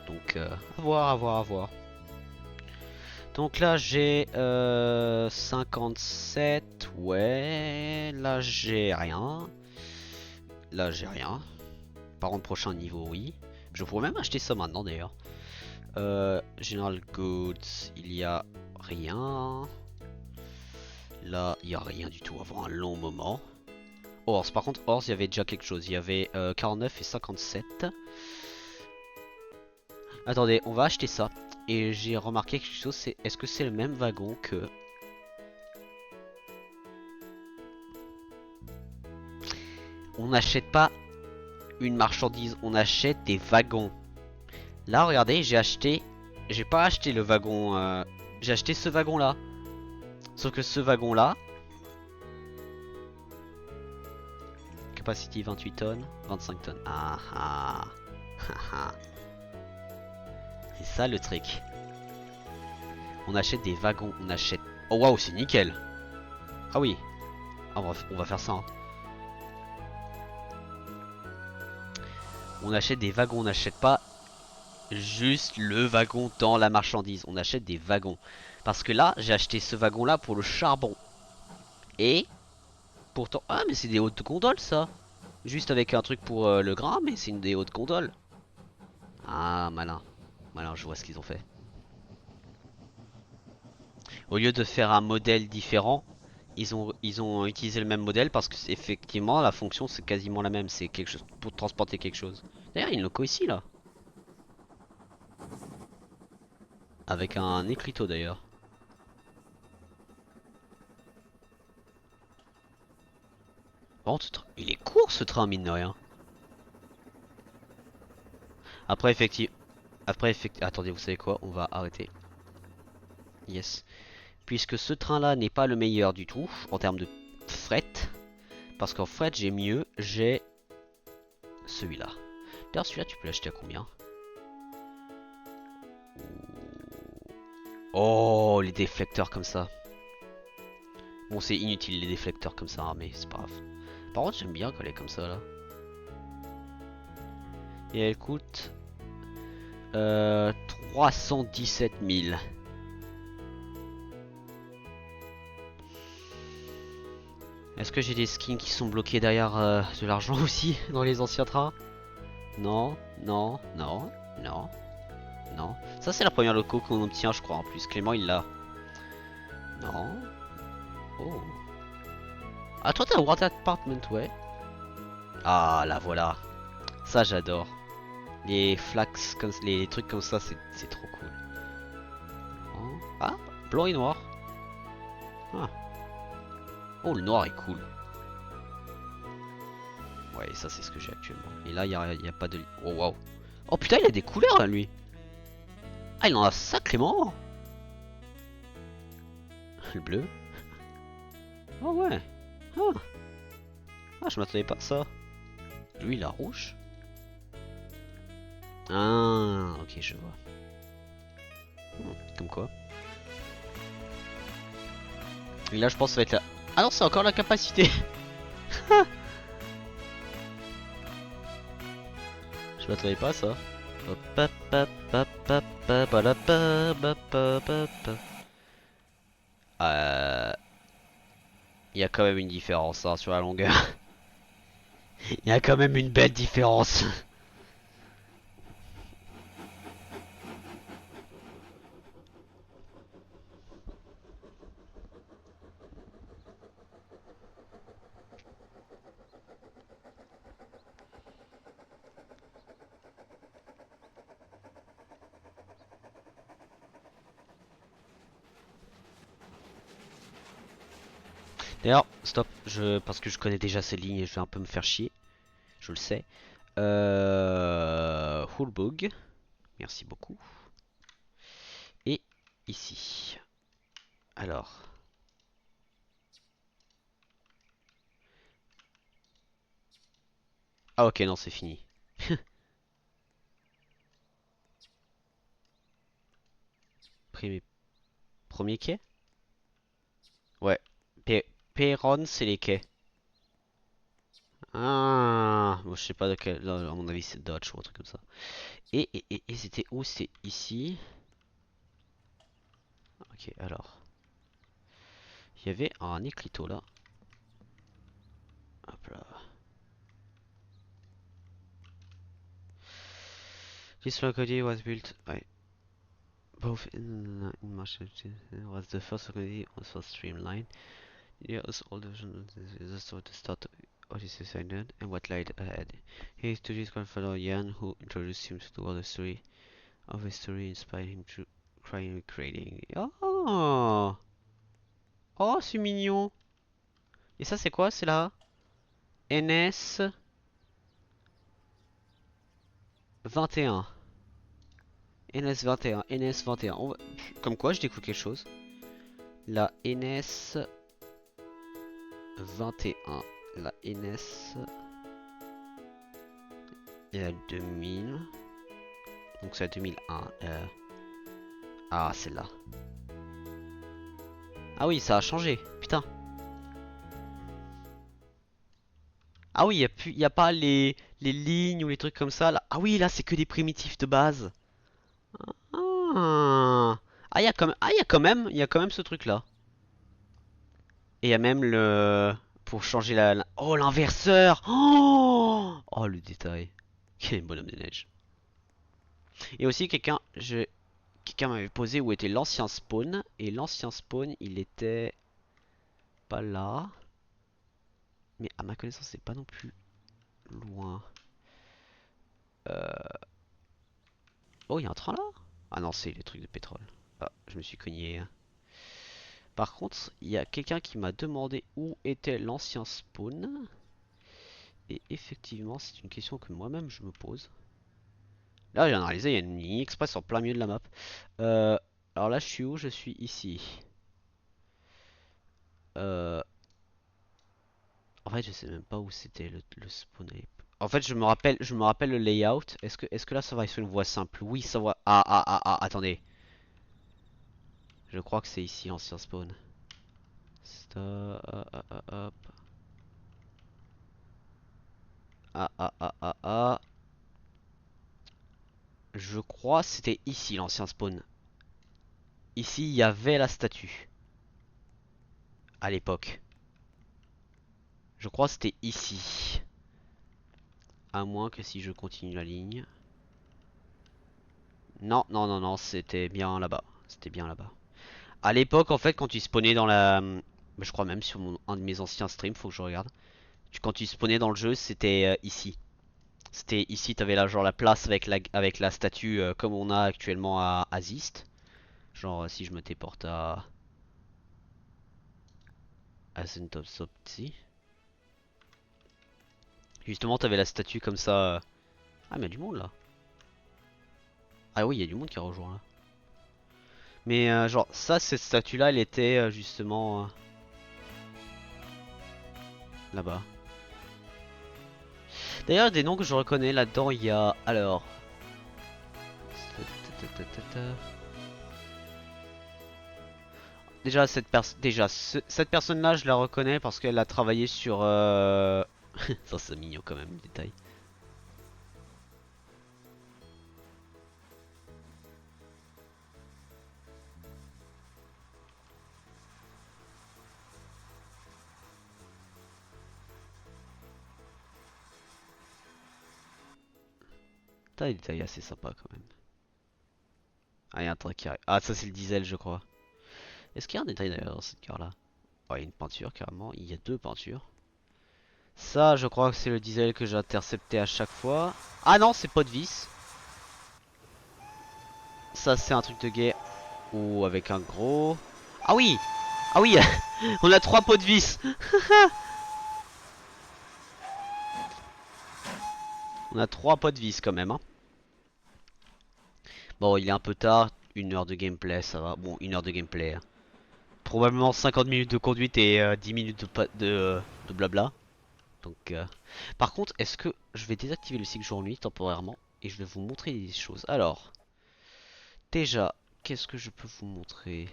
Donc à voir, à voir, à voir. Donc là j'ai 57, ouais, là j'ai rien. Là j'ai rien. Par contre prochain niveau oui. Je pourrais même acheter ça maintenant d'ailleurs. General Goods, il y a rien. Là, il y a rien du tout avant un long moment. Horse, par contre, Horse, il y avait déjà quelque chose. Il y avait 49 et 57. Attendez, on va acheter ça. Et j'ai remarqué quelque chose, c'est est-ce que c'est le même wagon que... On n'achète pas une marchandise, on achète des wagons. Là, regardez, j'ai acheté... J'ai pas acheté le wagon... J'ai acheté ce wagon-là. Sauf que ce wagon-là... Capacity 28 tonnes, 25 tonnes. Ah ah. C'est ça le truc. On achète des wagons, on achète... Oh waouh, c'est nickel. Ah oui. Ah, on va faire ça. Hein. On achète des wagons, on n'achète pas juste le wagon dans la marchandise. On achète des wagons. Parce que là, j'ai acheté ce wagon-là pour le charbon. Et... Pourtant... Ah, mais c'est des hautes gondoles, ça. Juste avec un truc pour le grain, mais c'est une des hautes gondoles. Ah, malin. Malin, je vois ce qu'ils ont fait. Au lieu de faire un modèle différent, ils ont utilisé le même modèle parce que effectivement la fonction c'est quasiment la même. C'est quelque chose pour transporter quelque chose. D'ailleurs, il y a une loco ici là. Avec un écriteau d'ailleurs. Bon, il est court ce train mine de rien. Après effectivement... Attendez, vous savez quoi? On va arrêter. Yes. Puisque ce train là n'est pas le meilleur du tout en termes de fret. Parce qu'en fret j'ai mieux, j'ai celui-là. D'ailleurs celui-là tu peux l'acheter à combien? Oh les déflecteurs comme ça. Bon c'est inutile les déflecteurs comme ça hein, mais c'est pas grave. Par contre j'aime bien quand elle est comme ça là. Et elle coûte 317 000. Est-ce que j'ai des skins qui sont bloqués derrière de l'argent aussi dans les anciens trains? Non, non, non, non, non. Ça c'est la première loco qu'on obtient je crois en plus. Clément il l'a. Non. Oh. Ah toi t'as World Apartment ouais. Ah là voilà. Ça j'adore. Les flax comme les trucs comme ça c'est trop cool. Oh. Ah blanc et noir. Ah. Oh le noir est cool. Ouais ça c'est ce que j'ai actuellement. Et là il y a pas de... Oh waouh. Oh putain il a des couleurs là lui. Ah il en a sacrément. Le bleu. Oh ouais. Ah, ah je m'attendais pas à ça. Lui il a rouge. Ah, ok, je vois. Comme quoi. Et là, je pense que ça va être la... Ah non, c'est encore la capacité. Je m'attendais pas à ça. Hop, hop, hop, hop, hop, hop, hop, hop, hop, hop, hop, hop. Il y a quand même une différence hein, sur la longueur. Il y a quand même une belle différence. D'ailleurs, stop, parce que je connais déjà ces lignes et je vais un peu me faire chier. Je le sais. Hulbug, merci beaucoup. Et ici. Alors. Ah ok, non, c'est fini. Premier, premier quai? Ouais. Perron, c'est les quais. Ah, moi je sais pas de quel. Non, à mon avis, c'est Dodge ou un truc comme ça. Et c'était où? C'était ici. Ok, alors. Il y avait un écriteau là. Hop là. This locality was built. Ouais. Both in Massachusetts was the first locality also streamlined. Yeah, as all the sort of start what is decided and what lied ahead. He is today's grandfather Jan who introduced him to all the story of his story inspired him to cry creating. Oh! Oh, c'est mignon! Et ça, c'est quoi? C'est la NS 21. NS 21, NS 21. Comme quoi, je découvre quelque chose. La NS 21. La NS. Et la 2000. Donc c'est la 2001. Ah, celle-là. Ah oui, ça a changé. Putain. Ah oui, y a pas les lignes ou les trucs comme ça là. Ah oui, là c'est que des primitifs de base. Ah, ah y a quand même, il y a quand même ce truc là. Et il y a même le pour changer oh l'inverseur. Oh, oh le détail. Quel bonhomme de neige. Et aussi quelqu'un m'avait posé où était l'ancien spawn et l'ancien spawn il était pas là. Mais à ma connaissance c'est pas non plus loin. Euh, Oh, il y a un train là? Ah non, c'est les trucs de pétrole. Ah, je me suis cogné. Par contre, il y a quelqu'un qui m'a demandé où était l'ancien spawn. Et effectivement, c'est une question que moi-même je me pose. Là, j'ai analysé, il y a une ligne express en plein milieu de la map. Euh, alors là, je suis où? Je suis ici. Euh, En fait, je sais même pas où c'était le spawn. En fait, je me rappelle le layout. Est-ce que là, ça va sur une voie simple? Oui, ça va. Attendez. Je crois que c'est ici, l'ancien spawn. Stop. Hop. Ah. Je crois que c'était ici l'ancien spawn. Ici, il y avait la statue. À l'époque. Je crois que c'était ici. À moins que si je continue la ligne. Non, c'était bien là-bas. C'était bien là-bas. À l'époque, en fait, quand tu spawnais dans la... Je crois même sur un de mes anciens streams, faut que je regarde. Quand tu spawnais dans le jeu, c'était ici. C'était ici, t'avais là genre la place avec la statue comme on a actuellement à Zist. Genre si je me téléporte à Zentopsopti. Justement, t'avais la statue comme ça. Ah, mais il y a du monde là. Ah oui, il y a du monde qui a rejoint là. Mais genre, ça, cette statue là, elle était justement là-bas. D'ailleurs, des noms que je reconnais là-dedans, il y a. Alors. Déjà, cette personne-là, je la reconnais parce qu'elle a travaillé sur... Ça, c'est mignon quand même, le détail. T'as des détails assez sympa quand même. Ah, il y a un truc qui arrive. Ah, ça, c'est le diesel, je crois. Est-ce qu'il y a un détail d'ailleurs dans cette carte-là? Oh, il y a une peinture carrément. Il y a deux peintures. Ça, je crois que c'est le diesel que j'ai intercepté à chaque fois. Ah non, c'est pas de vis. Ça, c'est un truc de guerre. Ou avec un gros. Ah oui! Ah oui! On a trois pots de vis! On a trois pots de vis quand même, hein. Bon, il est un peu tard. 1 heure de gameplay, ça va. Bon, 1 heure de gameplay, hein. Probablement 50 minutes de conduite et 10 minutes de blabla. Donc, par contre, est-ce que je vais désactiver le cycle jour-nuit temporairement et je vais vous montrer des choses. Alors, déjà, qu'est-ce que je peux vous montrer?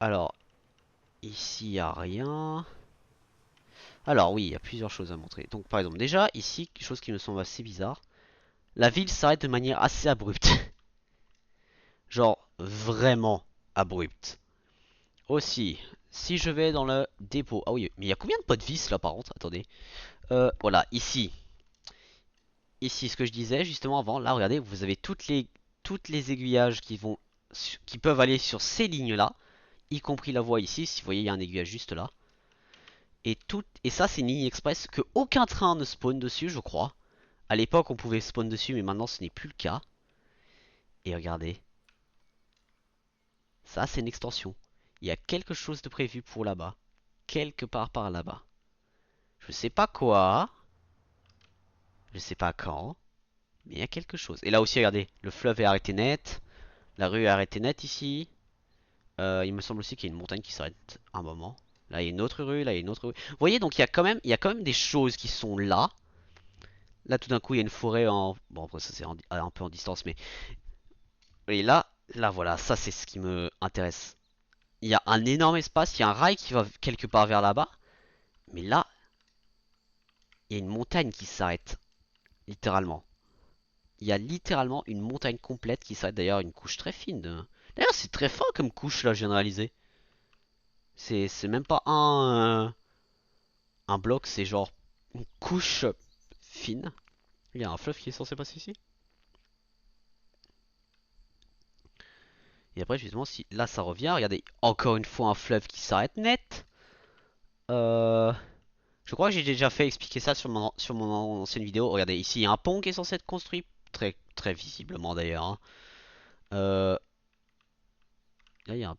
Alors, ici, il n'y a rien. Alors, oui, il y a plusieurs choses à montrer. Donc, par exemple, déjà, ici, quelque chose qui me semble assez bizarre. La ville s'arrête de manière assez abrupte. Genre, vraiment abrupte. Aussi, si je vais dans le dépôt. Ah oui, mais il y a combien de pots de vis là par contre? Attendez. Voilà, ici. Ici, ce que je disais justement avant. Là, regardez, vous avez toutes les aiguillages qui peuvent aller sur ces lignes-là, y compris la voie ici. Si vous voyez, il y a un aiguillage juste là. Et ça, c'est une ligne express que aucun train ne spawn dessus, je crois. À l'époque, on pouvait spawn dessus, mais maintenant, ce n'est plus le cas. Et regardez, ça, c'est une extension. Il y a quelque chose de prévu pour là-bas. Quelque part par là-bas. Je sais pas quoi. Je sais pas quand. Mais il y a quelque chose. Et là aussi, regardez, le fleuve est arrêté net. La rue est arrêtée net ici. Il me semble aussi qu'il y a une montagne qui s'arrête un moment. Là, il y a une autre rue, là, il y a une autre rue. Vous voyez, donc il y a quand même des choses qui sont là. Là, tout d'un coup, il y a une forêt en... Bon, après, ça, c'est un peu en distance, mais... Et là, voilà, ça, c'est ce qui me intéresse. Il y a un énorme espace, il y a un rail qui va quelque part vers là-bas. Mais là, il y a une montagne qui s'arrête. Littéralement. Il y a littéralement une montagne complète qui s'arrête. D'ailleurs, une couche très fine. D'ailleurs, c'est très fin comme couche, là, je viens de réaliser. C'est même pas un bloc, c'est genre une couche fine. Il y a un fleuve qui est censé passer ici. Et après, justement, si là ça revient, regardez, encore une fois un fleuve qui s'arrête net. Euh, je crois que j'ai déjà fait expliquer ça sur mon ancienne vidéo. Regardez, ici il y a un pont qui est censé être construit, très, très visiblement d'ailleurs, hein. Euh, Là, il y a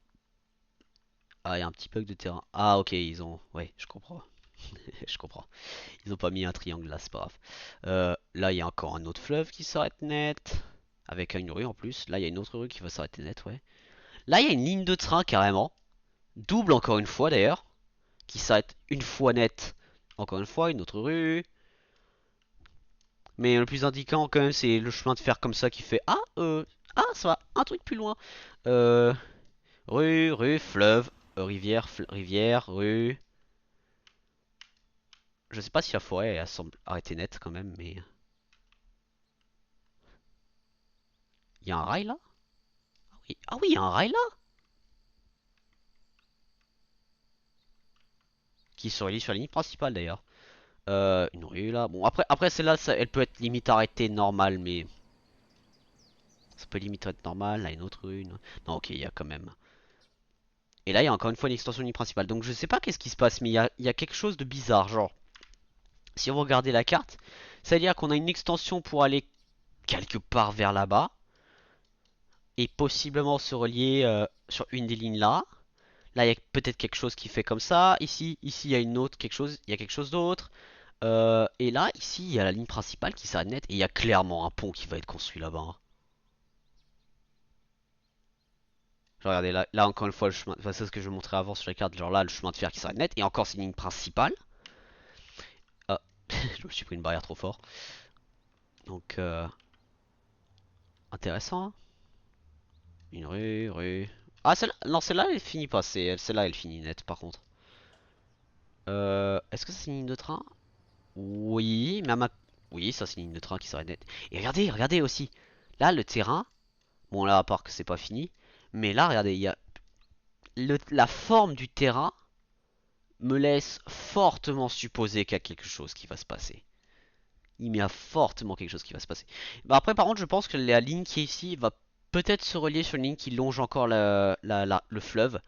un petit bug de terrain. Ah, ok, ils ont. Ouais, je comprends. Je comprends. Ils ont pas mis un triangle là, c'est pas grave. Là, il y a encore un autre fleuve qui s'arrête net. Avec une rue en plus. Là, il y a une autre rue qui va s'arrêter net, ouais. Là, il y a une ligne de train carrément. Double encore une fois d'ailleurs. Qui s'arrête une fois net. Encore une fois, une autre rue. Mais le plus indiquant quand même, c'est le chemin de fer comme ça qui fait ah, ça va, un truc plus loin. Euh, rue, fleuve, rivière, rue. Je sais pas si la forêt elle semble arrêter net quand même, mais il y a un rail là? Ah oui, il y a un rail là qui se relie sur la ligne principale d'ailleurs. Une rue là. Bon après celle-là, elle peut être limite arrêtée normale, mais ça peut limite être normal. Là une autre rue. Non ok, il y a quand même. Et là il y a encore une fois une extension de ligne principale. Donc je sais pas qu'est-ce qui se passe, mais il y a quelque chose de bizarre. Genre, si vous regardez la carte, ça veut dire qu'on a une extension pour aller quelque part vers là-bas et possiblement se relier sur une des lignes là. Là, il y a peut-être quelque chose qui fait comme ça. Ici, il y a une autre quelque chose, il y a quelque chose d'autre. Et là, ici, il y a la ligne principale qui s'arrête net et il y a clairement un pont qui va être construit là-bas, hein. Genre, regardez, là encore une fois, le chemin, enfin, c'est ce que je montrais avant sur la carte. Genre là, le chemin de fer qui s'arrête net et encore c'est une ligne principale. Ah. Je me suis pris une barrière trop fort. Donc, intéressant, hein. Une rue. Ah, celle-là, non, celle-là, elle finit pas. Celle-là, elle finit net, par contre. Est-ce que ça, c'est une ligne de train? Oui, mais à ma... Oui, ça, c'est une ligne de train qui s'arrête net. Et regardez, regardez aussi. Là, le terrain. Bon, là, à part que c'est pas fini. Mais là, regardez, il y a... la forme du terrain me laisse fortement supposer qu'il y a quelque chose qui va se passer. Il y a fortement quelque chose qui va se passer. Bah après, par contre, je pense que la ligne qui est ici va peut-être se relier sur une ligne qui longe encore le fleuve.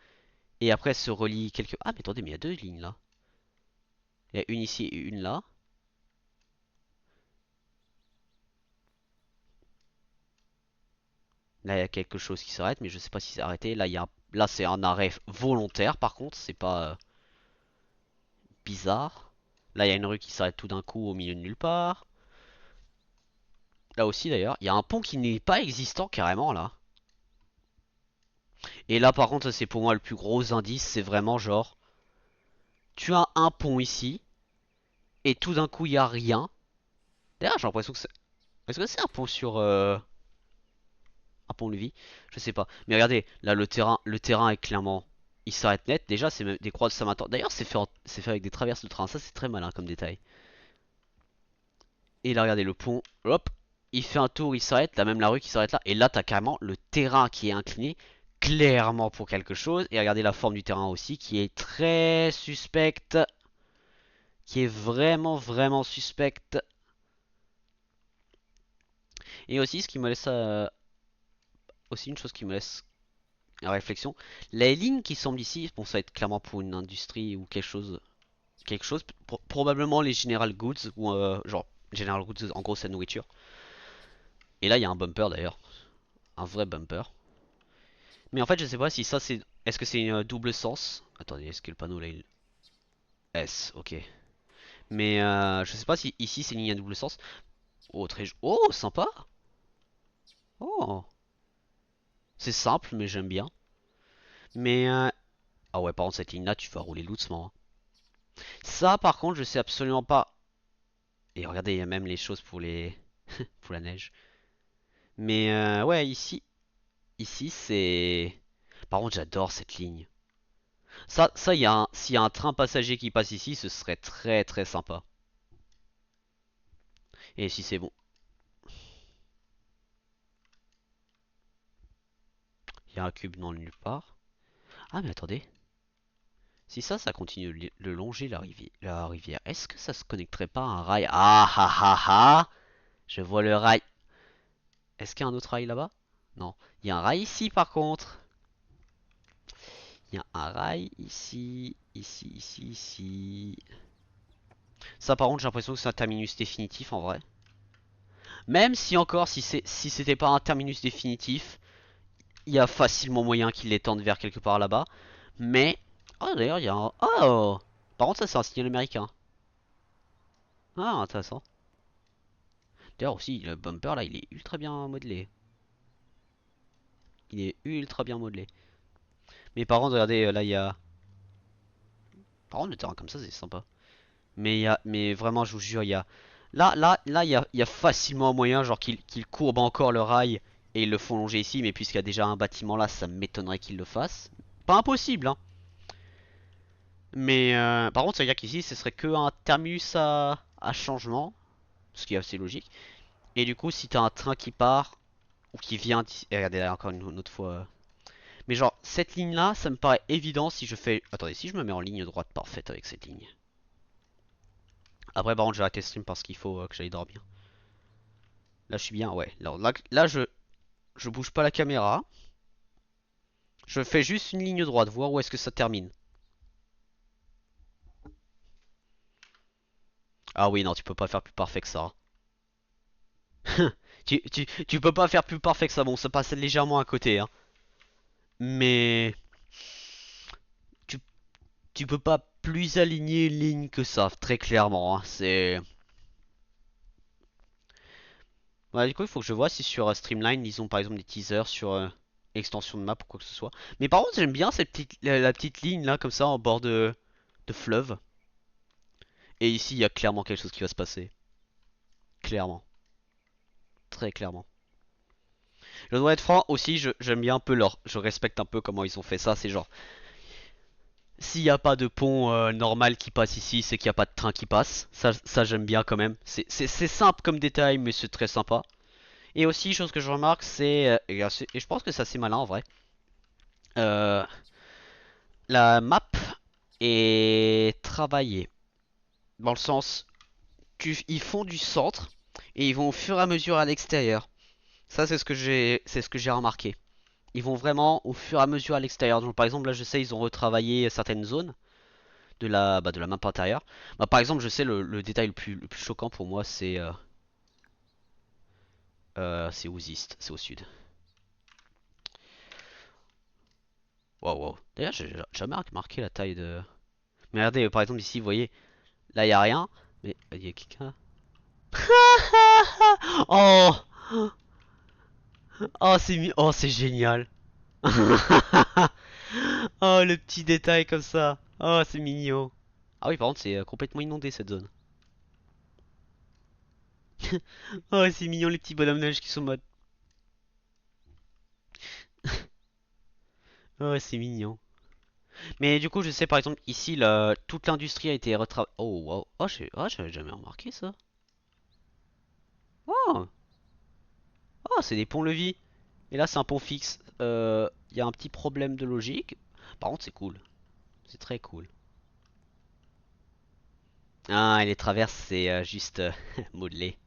Et après, se relie quelque... Ah, mais attendez, mais il y a deux lignes là. Il y a une ici et une là. Là, il y a quelque chose qui s'arrête, mais je sais pas si c'est arrêté. Là, là c'est un arrêt volontaire, par contre. C'est pas bizarre. Là, il y a une rue qui s'arrête tout d'un coup au milieu de nulle part. Là aussi, d'ailleurs. Il y a un pont qui n'est pas existant, carrément, là. Et là, par contre, c'est pour moi le plus gros indice. C'est vraiment genre... Tu as un pont ici. Et tout d'un coup, il y a rien. D'ailleurs, j'ai l'impression que c'est... Est-ce que c'est un pont sur... un pont-levis? Je sais pas. Mais regardez, là, le terrain est clairement... Il s'arrête net. Déjà, c'est même des croix de Saint-Martin. D'ailleurs, c'est fait avec des traverses de train. Ça, c'est très malin comme détail. Et là, regardez, le pont, hop, il fait un tour, il s'arrête. Là, même la rue qui s'arrête là. Et là, t'as carrément le terrain qui est incliné. Clairement pour quelque chose. Et regardez la forme du terrain aussi, qui est très suspecte. Qui est vraiment, vraiment suspecte. Et aussi, ce qui me laisse... aussi, une chose qui me laisse en réflexion. Les lignes qui semblent ici, bon, ça va être clairement pour une industrie ou quelque chose. Probablement les General Goods, ou genre, General Goods, en gros, c'est la nourriture. Et là, il y a un bumper d'ailleurs. Un vrai bumper. Mais en fait, je sais pas si ça c'est. Est-ce que c'est un double sens? Attendez, est-ce que le panneau là il. S, ok. Mais je sais pas si ici c'est une ligne à double sens. Oh, très. Oh, sympa! Oh! C'est simple, mais j'aime bien. Mais. Ah ouais, par contre, cette ligne là, tu vas rouler doucement, hein. Ça, par contre, je sais absolument pas. Et regardez, il y a même les choses pour les. pour la neige. Mais ouais, ici c'est. Par contre, j'adore cette ligne. Ça, s'il y a un train passager qui passe ici, ce serait très très sympa. Et si c'est bon. Il y a un cube non nulle part. Ah mais attendez. Si ça continue de longer la rivière, est-ce que ça se connecterait pas à un rail? Ah ah ah ah! Je vois le rail. Est-ce qu'il y a un autre rail là-bas? Non. Il y a un rail ici par contre. Il y a un rail ici, ici, ici, ici. Ça par contre j'ai l'impression que c'est un terminus définitif en vrai. Même si encore, si c'était pas un terminus définitif, il y a facilement moyen qu'il l'étende vers quelque part là-bas. Mais... Oh d'ailleurs il y a un... Oh! Par contre ça c'est un signal américain. Ah intéressant. D'ailleurs aussi le bumper là il est ultra bien modelé. Il est ultra bien modelé. Mais par contre regardez là il y a... Par contre le terrain comme ça c'est sympa. Mais vraiment je vous jure il y a... Là il y a facilement un moyen genre qu'ils courbent encore le rail et ils le font longer ici. Mais puisqu'il y a déjà un bâtiment là ça m'étonnerait qu'ils le fassent. Pas impossible hein. Mais par contre, ça veut dire qu'ici, ce serait que un terminus à changement, ce qui est assez logique. Et du coup, si t'as un train qui part ou qui vient d'ici, et regardez là encore une autre fois. Mais genre, cette ligne-là, ça me paraît évident si je fais. Attendez, si je me mets en ligne droite parfaite avec cette ligne. Après, par contre, j'ai arrêté le stream parce qu'il faut que j'aille dormir. Là, je suis bien, ouais. Là, je bouge pas la caméra. Je fais juste une ligne droite, voir où est-ce que ça termine. Ah oui, non, tu peux pas faire plus parfait que ça. Tu peux pas faire plus parfait que ça. Bon, ça passe légèrement à côté, hein. Mais tu, tu peux pas plus aligner une ligne que ça, très clairement, hein. C'est. Ouais, du coup, il faut que je vois si sur Streamline ils ont par exemple des teasers sur extension de map ou quoi que ce soit. Mais par contre, j'aime bien cette petite, la petite ligne là, comme ça, en bord de fleuve. Et ici, il y a clairement quelque chose qui va se passer. Clairement. Très clairement. Je dois être franc aussi, j'aime bien un peu leur. Je respecte un peu comment ils ont fait ça. C'est genre, s'il n'y a pas de pont normal qui passe ici, c'est qu'il n'y a pas de train qui passe. Ça j'aime bien quand même. C'est simple comme détail, mais c'est très sympa. Et aussi, chose que je remarque, et je pense que c'est assez malin en vrai. Euh, la map est travaillée. Dans le sens, ils font du centre et ils vont au fur et à mesure à l'extérieur. Ça, c'est ce que j'ai remarqué. Ils vont vraiment au fur et à mesure à l'extérieur. Donc, par exemple, là, je sais, ils ont retravaillé certaines zones de la map intérieure. Bah, par exemple, je sais, le détail le plus choquant pour moi, c'est aux east, c'est au sud. Waouh, waouh. D'ailleurs, j'ai jamais remarqué la taille de. Mais regardez, par exemple, ici, vous voyez, là, il y a rien. Mais il y a quelqu'un. Oh, oh, c'est génial. Oh, le petit détail comme ça. Oh, c'est mignon. Ah oui, par contre, c'est complètement inondé cette zone. Oh, c'est mignon les petits bonhommes neige qui sont en mode. Oh, c'est mignon. Mais du coup, je sais par exemple, ici, toute l'industrie a été retravaillée. Oh, wow. J'avais jamais remarqué ça. Oh, oh, c'est des ponts-levis. Et là, c'est un pont fixe. Il y a un petit problème de logique. Par contre, c'est cool. C'est très cool. Ah, et les traverses, c'est juste modelé.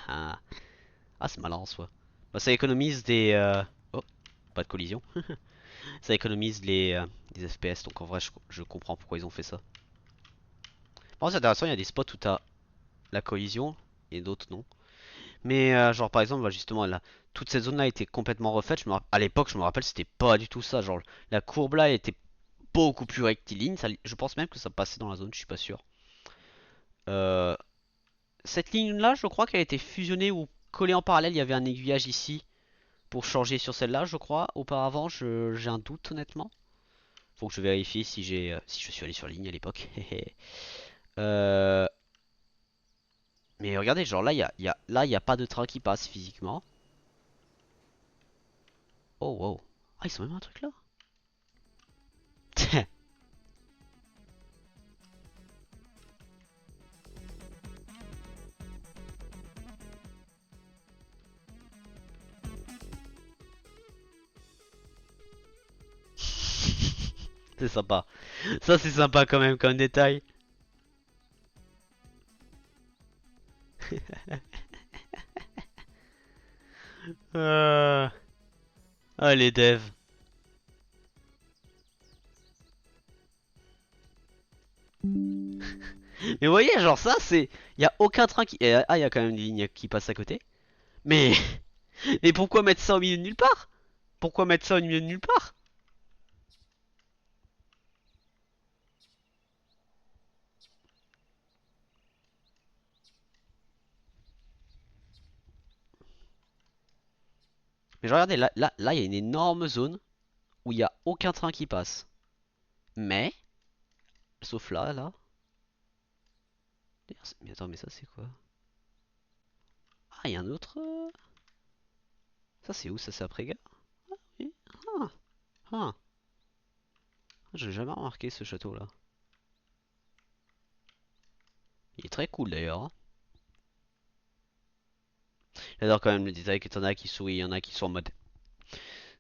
Ah, c'est malin en soi. Bah, ça économise Oh, pas de collision. Ça économise les FPS, donc en vrai, je comprends pourquoi ils ont fait ça. Par contre, c'est intéressant, il y a des spots où t'as la collision et d'autres non. Mais genre par exemple, bah, justement, là, toute cette zone-là était complètement refaite. À l'époque, je me rappelle, c'était pas du tout ça. Genre, la courbe là était beaucoup plus rectiligne. Je pense même que ça passait dans la zone, je suis pas sûr. Euh, Cette ligne-là, je crois qu'elle a été fusionnée ou collée en parallèle. Il y avait un aiguillage ici pour changer sur celle-là, je crois. Auparavant, j'ai un doute honnêtement. Faut que je vérifie si je suis allé sur la ligne à l'époque. euh, mais regardez, genre là, là, il y a pas de train qui passe physiquement. Oh wow. Ah, ils ont même un truc là. C'est sympa. Ça, c'est sympa quand même comme détail. Euh... Ah, les devs. Mais vous voyez, genre ça, c'est. Il y a aucun train qui. Ah, il y a quand même une ligne qui passe à côté. Mais. Mais pourquoi mettre ça au milieu de nulle part? Pourquoi mettre ça au milieu de nulle part? Mais genre, regardez, là, il y a une énorme zone où il y a aucun train qui passe. Mais. Sauf là. Mais attends, mais ça, c'est quoi? Ah, il y a un autre. Ça, c'est où? Ça, c'est après gare? Oui. Ah, ah. J'ai jamais remarqué ce château là. Il est très cool d'ailleurs, hein. J'adore quand même le détail que t'en as qui sourient, il y en a qui sont en mode.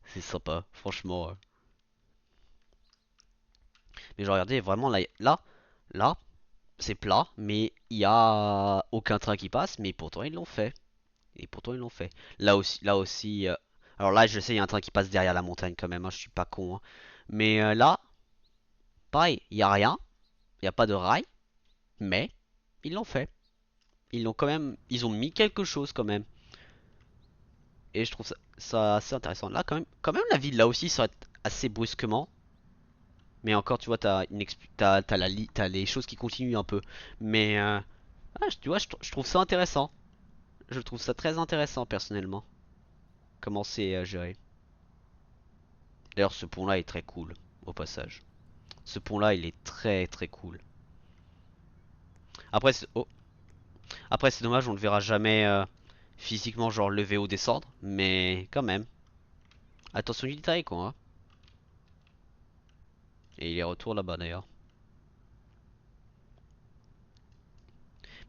C'est sympa, franchement. Mais genre, regardez, vraiment là, c'est plat, mais il y a aucun train qui passe, mais pourtant ils l'ont fait. Et pourtant ils l'ont fait. Là aussi. Alors là, je sais, il y a un train qui passe derrière la montagne quand même, hein, je suis pas con, hein. Mais là, pareil, il y a rien, il y a pas de rail, mais ils l'ont fait. Ils l'ont quand même, ils ont mis quelque chose quand même. Et je trouve ça assez intéressant. Là, quand même, la ville là aussi s'arrête assez brusquement. Mais encore, tu vois, t'as les choses qui continuent un peu. Mais, tu vois, je trouve ça intéressant. Je trouve ça très intéressant, personnellement. Comment c'est géré. D'ailleurs, ce pont-là est très cool, au passage. Ce pont-là, il est très très cool. Après, après c'est dommage, on le verra jamais physiquement, genre lever ou descendre. Mais quand même. Attention du détail, quoi. Hein. Et il est retour là-bas, d'ailleurs.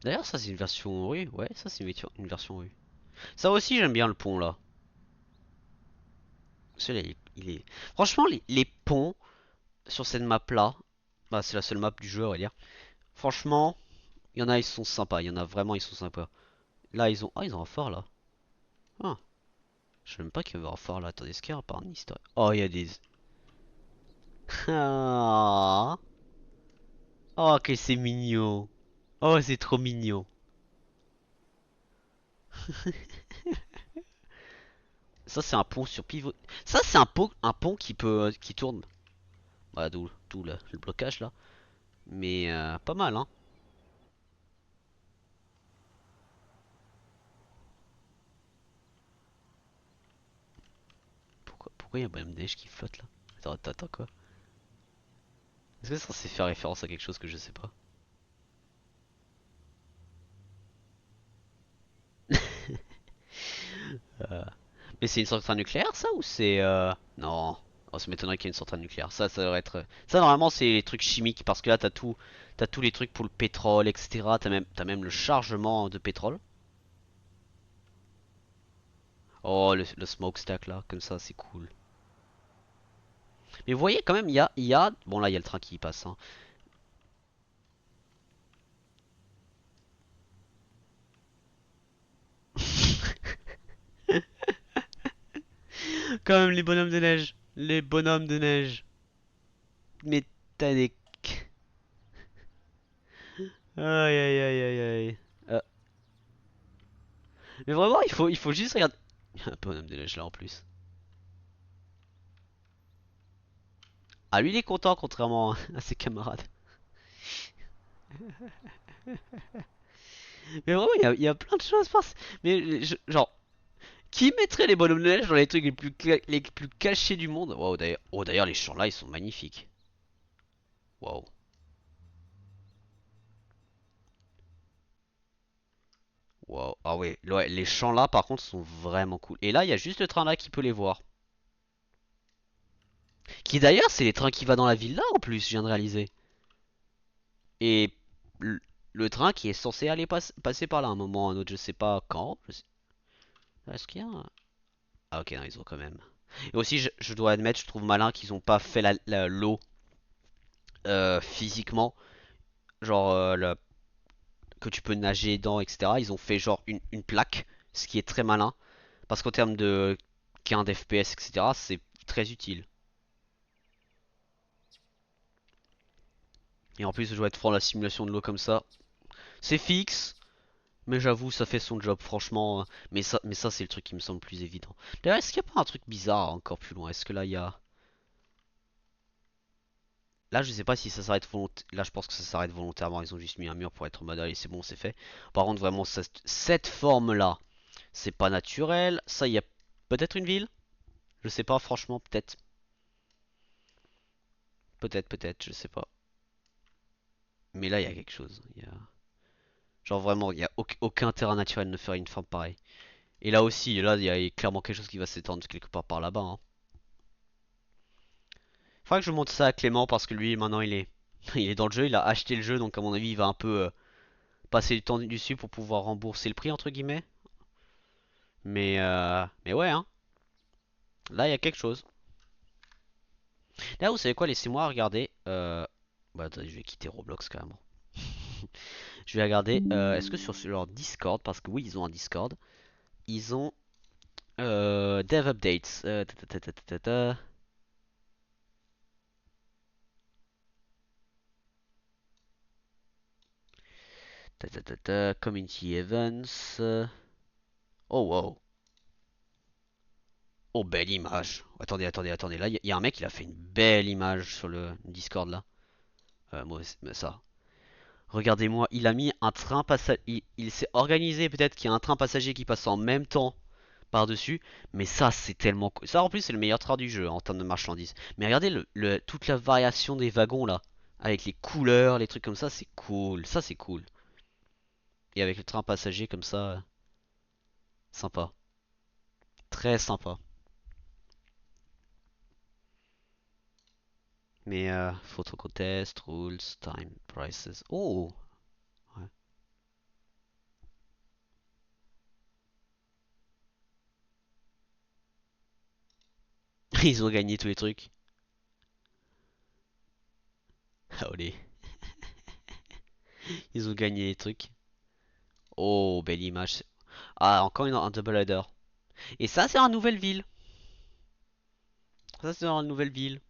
D'ailleurs, ça, c'est une version rue. Ouais, ça, c'est une version rue. Ça aussi, j'aime bien le pont, là. Celui-là, il est... Franchement, les ponts sur cette map-là, bah, c'est la seule map du jeu, on va dire. Franchement, il y en a, ils sont sympas. Il y en a vraiment, ils sont sympas. Là, ils ont... Ah, ils ont un phare, là. Ah, je sais même pas qu'il y avait un phare, là. Attendez, est-ce qu'il y a un phare en histoire? Oh, il y a des... Ah. Oh, que c'est mignon. Oh, c'est trop mignon. Ça, c'est un pont sur pivot. Ça, c'est un pont qui peut... qui tourne. Bah, d'où le blocage, là. Mais pas mal, hein. Pourquoi il y a un bonhomme de neige qui flotte, là? Attends, quoi? Est-ce que ça c'est faire référence à quelque chose que je sais pas? Euh, Mais c'est une centrale nucléaire ça ou c'est Non. Oh, ça m'étonnerait qu'il y ait une centrale nucléaire. Ça devrait être. Ça normalement c'est les trucs chimiques parce que là t'as tous les trucs pour le pétrole, etc. T'as même le chargement de pétrole. Oh le smokestack là, comme ça c'est cool. Mais vous voyez quand même bon là il y a le train qui passe. Hein. Quand même les bonhommes de neige, les bonhommes de neige. Métallique. Aïe aïe aïe aïe aïe. Mais vraiment, il faut juste regarder. Il y a un bonhomme de neige là en plus. Ah, lui il est content contrairement à ses camarades. Mais vraiment, il y a plein de choses. Mais genre, qui mettrait les bonhommes de neige dans les trucs les plus cachés du monde? Waouh, d'ailleurs, oh, d'ailleurs, les champs là ils sont magnifiques. Waouh. Waouh. Ah ouais, ouais, les champs là par contre sont vraiment cool. Et là, il y a juste le train là qui peut les voir. Qui d'ailleurs, c'est les trains qui va dans la ville là en plus, je viens de réaliser. Et le, le train qui est censé aller passer par là à un moment ou un autre, je sais pas quand. Est-ce qu'il y a Ah ok, non, ils ont quand même. Et aussi, je dois admettre, je trouve malin qu'ils ont pas fait l'eau physiquement, genre que tu peux nager dans, etc. Ils ont fait genre une plaque, ce qui est très malin, parce qu'en termes de gain d'FPS, etc., c'est très utile. Et en plus, je dois être franc, la simulation de l'eau comme ça, c'est fixe, mais j'avoue, ça fait son job, franchement. Mais ça c'est le truc qui me semble plus évident. D'ailleurs, est-ce qu'il n'y a pas un truc bizarre encore plus loin? Est-ce que là, il y a... Là, je sais pas si ça s'arrête volontairement. Là, je pense que ça s'arrête volontairement. Ils ont juste mis un mur pour être en mode allez, c'est bon, c'est fait. Par contre, vraiment, cette forme-là, c'est pas naturel. Ça, il y a peut-être une ville. Je sais pas, franchement, peut-être. Peut-être, je sais pas. Mais là, il y a quelque chose. Genre vraiment, il y a aucun terrain naturel ne ferait une forme pareille. Et là aussi, là, il y a clairement quelque chose qui va s'étendre quelque part par là-bas. Hein. Faudra que je montre ça à Clément parce que lui, maintenant, il est dans le jeu. Il a acheté le jeu, donc à mon avis, il va un peu passer du temps dessus pour pouvoir rembourser le prix entre guillemets. Mais ouais, hein. Là, il y a quelque chose. Là, vous savez quoi? Laissez-moi regarder. Bah, attendez, je vais quitter Roblox carrément. Je vais regarder. Est-ce que sur leur Discord, parce que oui, ils ont un Discord, ils ont Dev Updates. Community Events. Oh wow. Oh, belle image. Attendez. Là, il y a un mec, il a fait une belle image sur le Discord là. Moi, ça. Regardez-moi, il a mis un train passager. Il s'est organisé peut-être qu'il y a un train passager qui passe en même temps par-dessus. Mais ça, c'est tellement cool. Ça, en plus, c'est le meilleur train du jeu hein, en termes de marchandises. Mais regardez toute la variation des wagons là. Avec les couleurs, les trucs comme ça, c'est cool. Ça, c'est cool. Et avec le train passager comme ça, sympa. Très sympa. Mais photo contest, rules, time, prices. Oh! Ouais. Ils ont gagné tous les trucs. Ah, olé. Ils ont gagné les trucs. Oh, belle image. Ah, encore un double header. Et ça, c'est une nouvelle ville. Ça, c'est une nouvelle ville.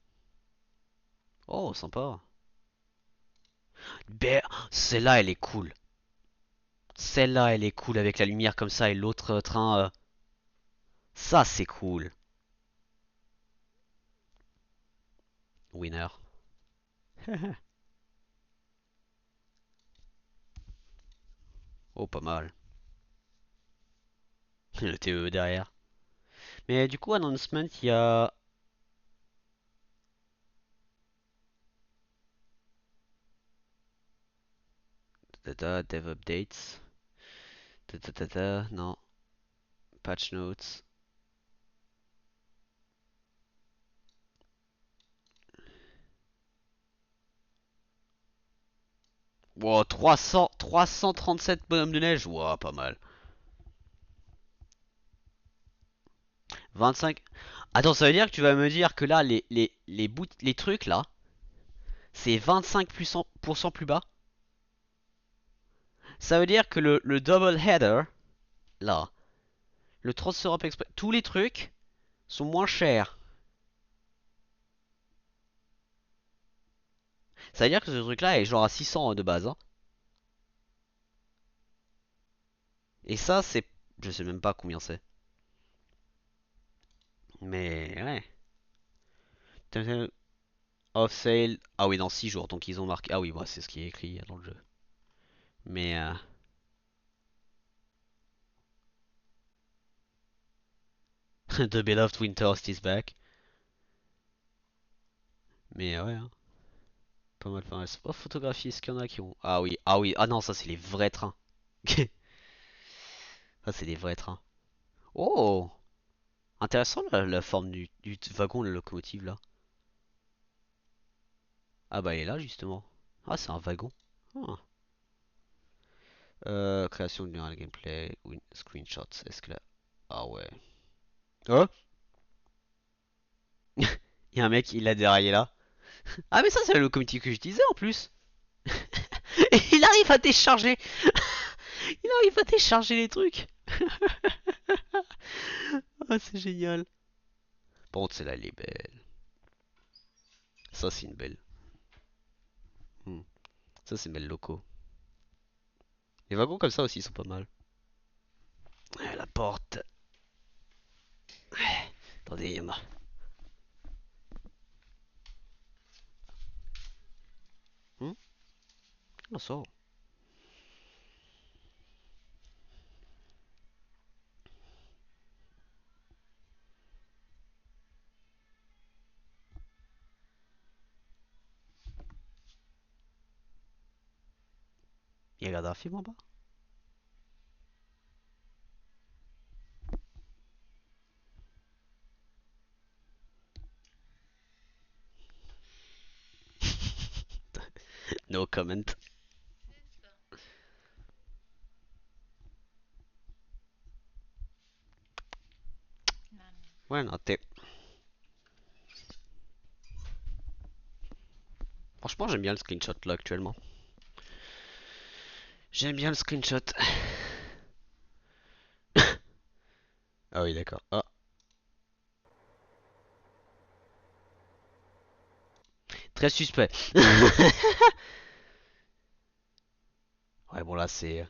Oh, sympa. Celle-là, elle est cool. Celle-là, elle est cool avec la lumière comme ça et l'autre train. Ça, c'est cool. Winner. Oh, pas mal. Le TE derrière. Mais du coup, announcement, il y a. Dev updates. Non. Patch notes. Wow, 337 bonhommes de neige. Wow, pas mal. 25. Attends, ça veut dire que tu vas me dire que là, les trucs là, c'est 25% plus bas? Ça veut dire que le double header, là, le Trans-Europe Express, tous les trucs sont moins chers. Ça veut dire que ce truc là est genre à 600 de base, hein. Et ça, c'est. Je sais même pas combien c'est. Mais ouais. Off sale. Ah oui, dans 6 jours. Donc ils ont marqué. Ah oui, bah, c'est ce qui est écrit dans le jeu. Mais. The Beloved Winter's is back. Mais ouais, hein. Pas mal, pas mal. Oh, photographie, est-ce qu'il y en a qui ont. Ah oui, ah oui. Ah non, ça c'est les vrais trains. Ça c'est les vrais trains. Oh! Intéressant la forme du wagon, la locomotive là. Ah bah elle est là justement. Ah, c'est un wagon. Ah. Création de gameplay, screenshots. Est-ce que là. Ah ouais. Oh! Il y a un mec, il l'a déraillé là. Ah, mais ça, c'est la locomotive que j'utilisais en plus. Et il arrive à décharger. Il arrive à décharger les trucs. Ah, c'est génial. Par contre, celle-là, elle est belle. Ça, c'est une belle. Hmm. Ça, c'est une belle loco. Les wagons comme ça aussi sont pas mal. La porte. Attendez, il y en a. Hmm. On sort. Il regarde un film en bas. No comment. Ouais, noté. Franchement, j'aime bien le screenshot là actuellement. J'aime bien le screenshot. Ah oui, d'accord. Ah, très suspect. Ouais, bon là c'est.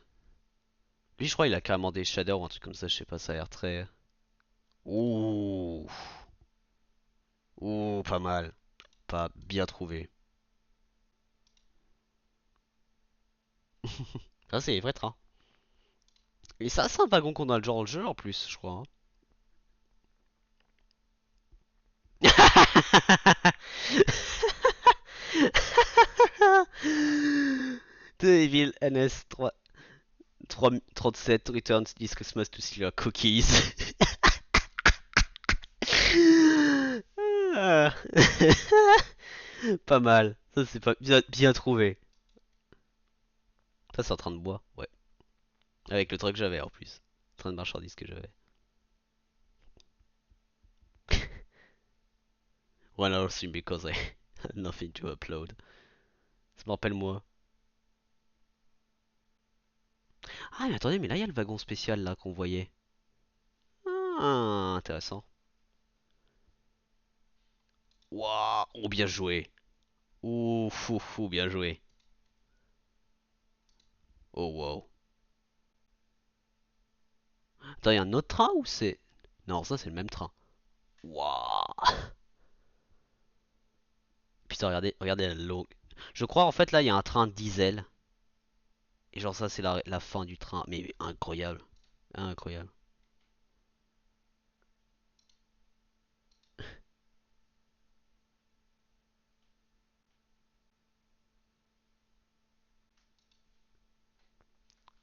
Lui, je crois, il a carrément des shaders ou un truc comme ça. Je sais pas, ça a l'air très. Ouh, ouh, pas mal. Pas bien trouvé. Ça, c'est les vrais trains. Et ça, c'est un wagon qu'on a genre le jeu en plus, je crois, hein. The Evil NS3. 37 returns this Christmas to steal your cookies. Ah. Pas mal. Ça c'est pas bien trouvé. Ça c'est en train de boire. Ouais. Avec le truc que j'avais en plus. Train de marchandises que j'avais. One hour stream because I had nothing to upload. Ça me rappelle moi. Ah mais attendez, mais là il y a le wagon spécial là qu'on voyait. Ah, intéressant. Waouh, oh bien joué. Ouh, fou, fou, bien joué. Oh wow. Attends, il y a un autre train ou c'est... Non, ça c'est le même train. Waouh. Putain, regardez la longue. Je crois en fait là il y a un train diesel. Et genre ça c'est la fin du train. Mais incroyable. Incroyable.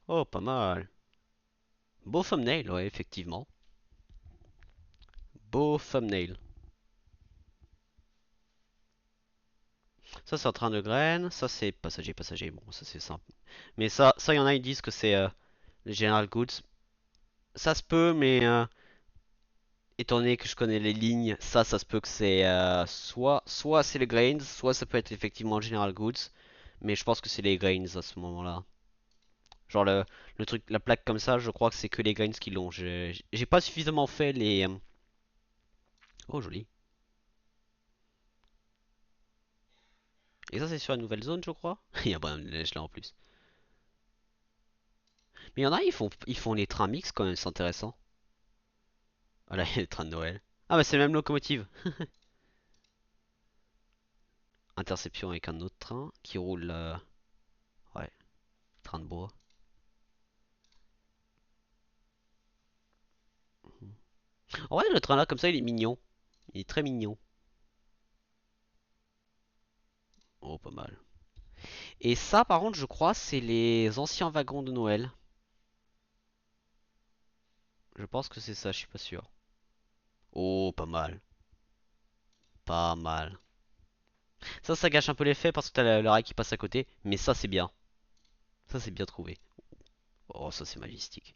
Oh, pas mal. Beau thumbnail, ouais, effectivement. Beau thumbnail. Ça c'est un train de graines. Ça c'est passager, passager. Bon, ça c'est simple. Mais ça y en a, ils disent que c'est le General Goods. Ça se peut, mais étant donné que je connais les lignes, ça se peut que c'est soit c'est les grains, soit ça peut être effectivement le General Goods. Mais je pense que c'est les grains à ce moment-là. Genre le truc, la plaque comme ça, je crois que c'est que les grains qui l'ont. J'ai pas suffisamment fait les. Oh joli. Et ça c'est sur la nouvelle zone, je crois. Il y a pas de neige là en plus. Mais il y en a, ils font les trains mix quand même, c'est intéressant. Ah là, il y a les trains de Noël. Ah bah c'est la même locomotive. Interception avec un autre train qui roule. Ouais, train de bois. En vrai, le train là, comme ça, il est mignon. Il est très mignon. Oh, pas mal. Et ça, par contre, je crois, c'est les anciens wagons de Noël. Je pense que c'est ça, je suis pas sûr. Oh, pas mal. Pas mal. Ça gâche un peu l'effet parce que t'as le rail qui passe à côté. Mais ça, c'est bien. Ça, c'est bien trouvé. Oh, ça, c'est majestique.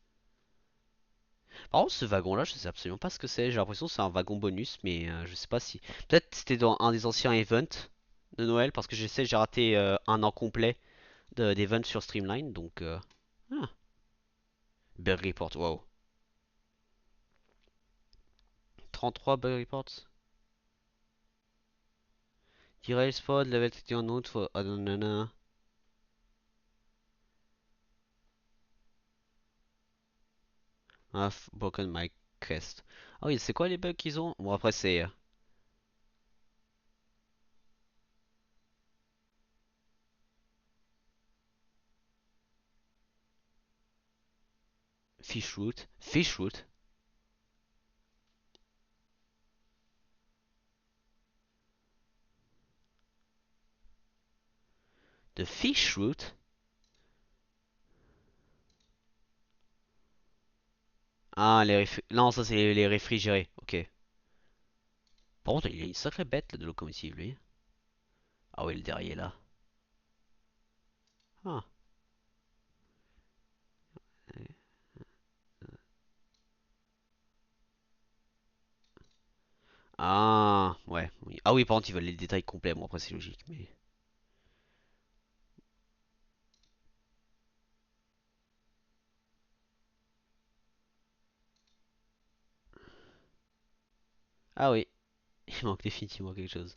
Par contre, ce wagon-là, je sais absolument pas ce que c'est. J'ai l'impression que c'est un wagon bonus, mais je sais pas si. Peut-être c'était dans un des anciens events de Noël, parce que j'ai raté un an complet d'events sur Streamline, donc. Ah, Bug Report, wow. 33 Bug Reports. Derail spot, level 31 note for. Ah, nanana. Ah, broken my quest. Ah oui, c'est quoi les bugs qu'ils ont? Bon, après, c'est. Fish root. Fish root. De fish root? Ah, non, ça c'est les réfrigérés. Ok. Par contre, il a une sacrée bête là, de locomotive, lui. Ah oui, le derrière là. Ah. Ah, ouais. Oui. Ah oui, par contre, ils veulent les détails complets. Bon, après, c'est logique, mais. Ah oui, il manque définitivement quelque chose.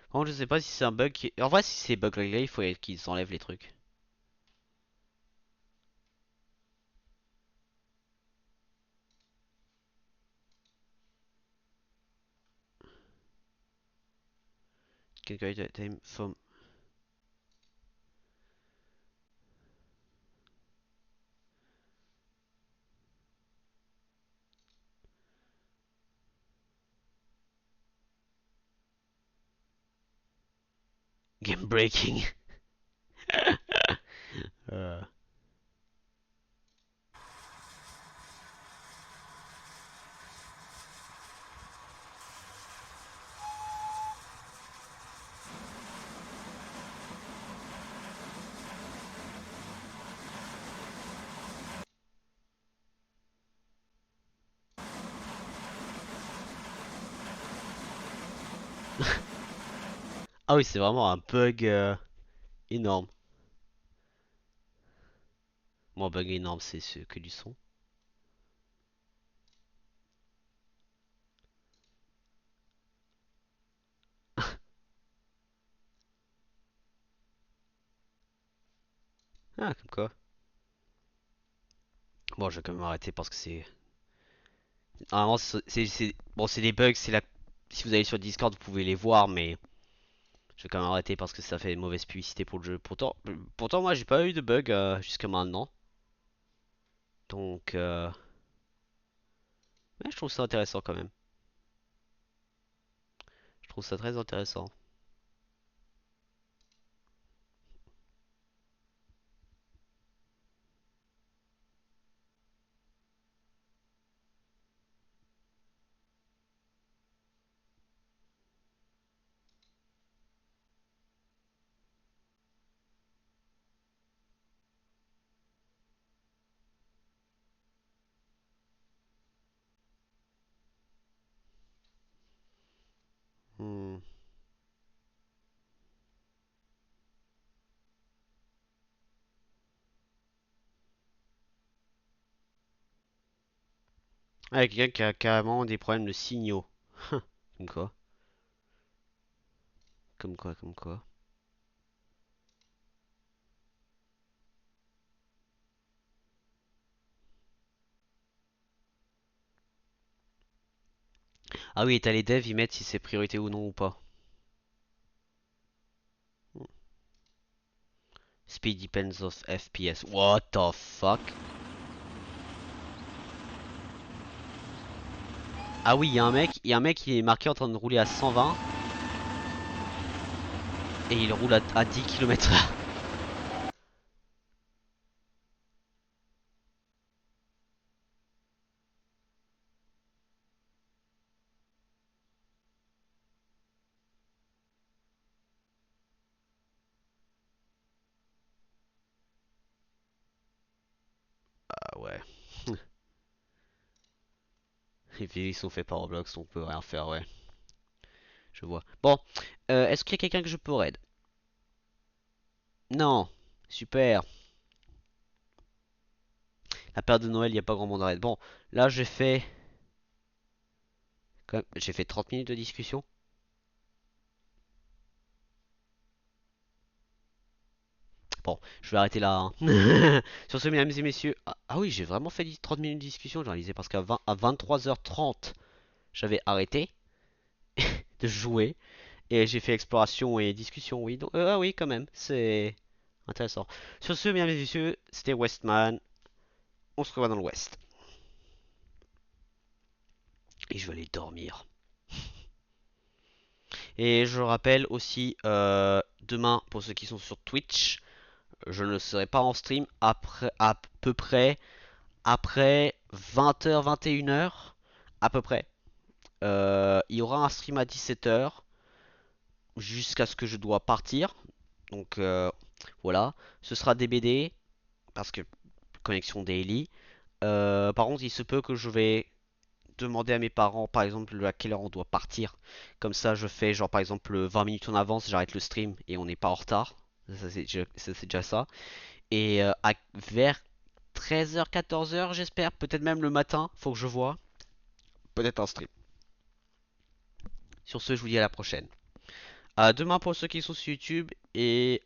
Par contre, je sais pas si c'est un bug qui. En vrai, si c'est bug là, il faut qu'ils enlèvent les trucs. Calculate item from. Game breaking. Euh. Ah oui, c'est vraiment un bug énorme. Moi, bug énorme, c'est que du son. Ah, comme quoi. Bon, je vais quand même arrêter parce que c'est. Normalement, bon, c'est des bugs. C'est la. Si vous allez sur Discord, vous pouvez les voir, mais je vais quand même arrêter parce que ça fait une mauvaise publicité pour le jeu. Pourtant, moi, j'ai pas eu de bug jusqu'à maintenant. Donc, ouais, je trouve ça intéressant quand même. Je trouve ça très intéressant. Hmm. Ah, quelqu'un qui a carrément des problèmes de signaux. Comme quoi. Comme quoi, comme quoi. Ah oui, et t'as les devs, ils mettent si c'est priorité ou non ou pas. Speed depends of FPS. What the fuck? Ah oui, il y a un mec qui est marqué en train de rouler à 120 et il roule à 10 km/h. Ah ouais. Les vidéos sont faits par Roblox, on peut rien faire, ouais. Je vois. Bon, est-ce qu'il y a quelqu'un que je peux raid? Non. Super. La période de Noël, il n'y a pas grand monde à raid. Bon, là j'ai fait 30 minutes de discussion. Bon, je vais arrêter là, hein. Sur ce, mesdames et messieurs. Ah oui, j'ai vraiment fait 30 minutes de discussion, j'ai réalisé, parce à 23h30, j'avais arrêté de jouer. Et j'ai fait exploration et discussion, oui. Donc, ah oui, quand même, c'est intéressant. Sur ce, mesdames et messieurs, c'était Westman. On se revoit dans l'Ouest. Et je vais aller dormir. Et je rappelle aussi, demain, pour ceux qui sont sur Twitch, je ne serai pas en stream après, à peu près après 20h, 21h, à peu près. Il y aura un stream à 17h jusqu'à ce que je dois partir. Donc voilà, ce sera des BD parce que connexion daily. Par contre, il se peut que je vais demander à mes parents, par exemple, à quelle heure on doit partir. Comme ça, je fais genre par exemple 20 minutes en avance, j'arrête le stream et on n'est pas en retard. Ça, c'est déjà ça. Et vers 13h, 14h, j'espère, peut-être même le matin, faut que je vois. Peut-être un stream. Sur ce, je vous dis à la prochaine. À demain pour ceux qui sont sur YouTube et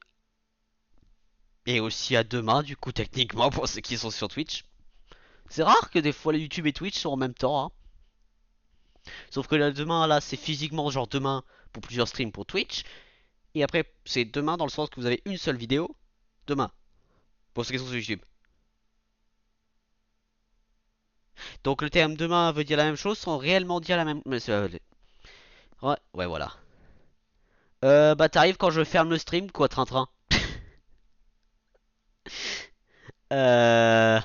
aussi à demain, du coup, techniquement, pour ceux qui sont sur Twitch. C'est rare que des fois les YouTube et Twitch sont en même temps, hein. Sauf que là, demain, là, c'est physiquement genre demain pour plusieurs streams pour Twitch. Et après, c'est demain dans le sens que vous avez une seule vidéo. Demain, pour ceux qui sont sur YouTube. Donc le terme demain veut dire la même chose sans réellement dire la même. Ouais, ouais, voilà. Bah t'arrives quand je ferme le stream, quoi, train-train. Euh...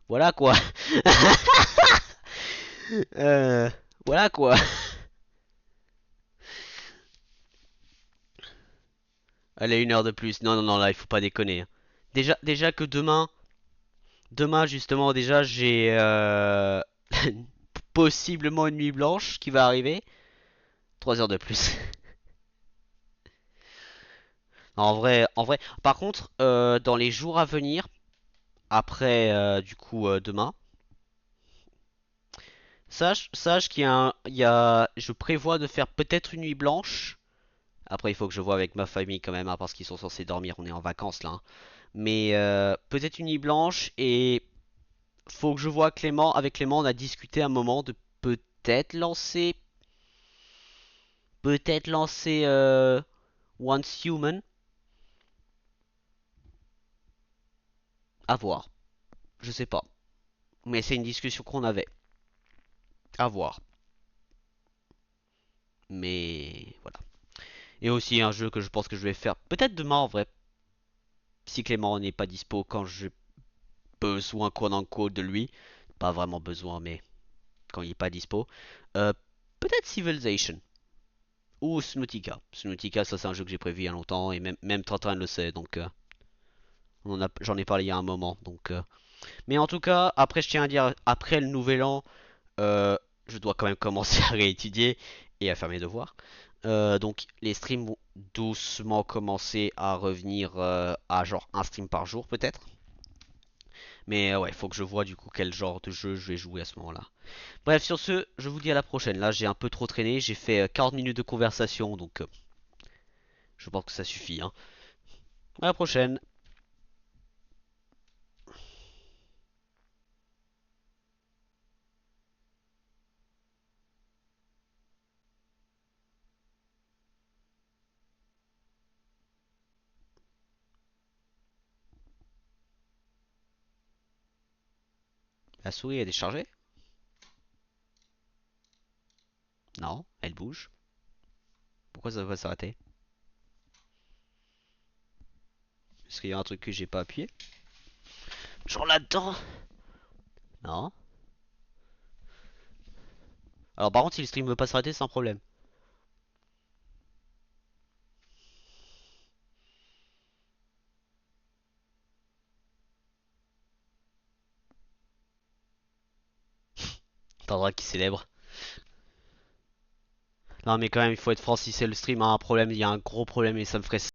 Voilà, quoi. Euh... Voilà, quoi. Allez, 1 heure de plus. Non, non, non, là, il faut pas déconner, hein. Déjà que demain justement, déjà, j'ai possiblement une nuit blanche qui va arriver. 3 heures de plus. Non, en vrai. Par contre, dans les jours à venir, après du coup demain, sache qu'il y a, je prévois de faire peut-être une nuit blanche. Après, il faut que je vois avec ma famille quand même, hein, parce qu'ils sont censés dormir. On est en vacances là, hein. Mais peut-être une nuit blanche et faut que je vois Clément. Avec Clément, on a discuté un moment de peut-être lancer, peut-être lancer Once Human. À voir. Je sais pas. Mais c'est une discussion qu'on avait. À voir. Mais voilà. Et aussi un jeu que je pense que je vais faire peut-être demain en vrai. Si Clément n'est pas dispo quand j'ai besoin quote unquote de lui. Pas vraiment besoin, mais quand il est pas dispo. Euh, peut-être Civilization. Ou Snootica. Snootica, ça c'est un jeu que j'ai prévu il y a longtemps. Et même Tintin le sait. Donc j'en ai parlé il y a un moment. Donc, mais en tout cas, après je tiens à dire, après le nouvel an, euh, je dois quand même commencer à réétudier et à faire mes devoirs. Donc les streams vont doucement commencer à revenir à genre un stream par jour peut-être. Mais ouais, faut que je vois du coup quel genre de jeu je vais jouer à ce moment-là. Bref, sur ce, je vous dis à la prochaine. Là, j'ai un peu trop traîné, j'ai fait 40 minutes de conversation, donc je pense que ça suffit, hein. À la prochaine. La souris est déchargée? Non, elle bouge. Pourquoi ça va s'arrêter? Est-ce qu'il y a un truc que j'ai pas appuyé? Genre là-dedans? Non. Alors par contre, si le stream veut pas s'arrêter, c'est un problème. T'as qui célèbre. Non mais quand même, il faut être franc, si c'est le stream a un problème, il y a un gros problème et ça me ferait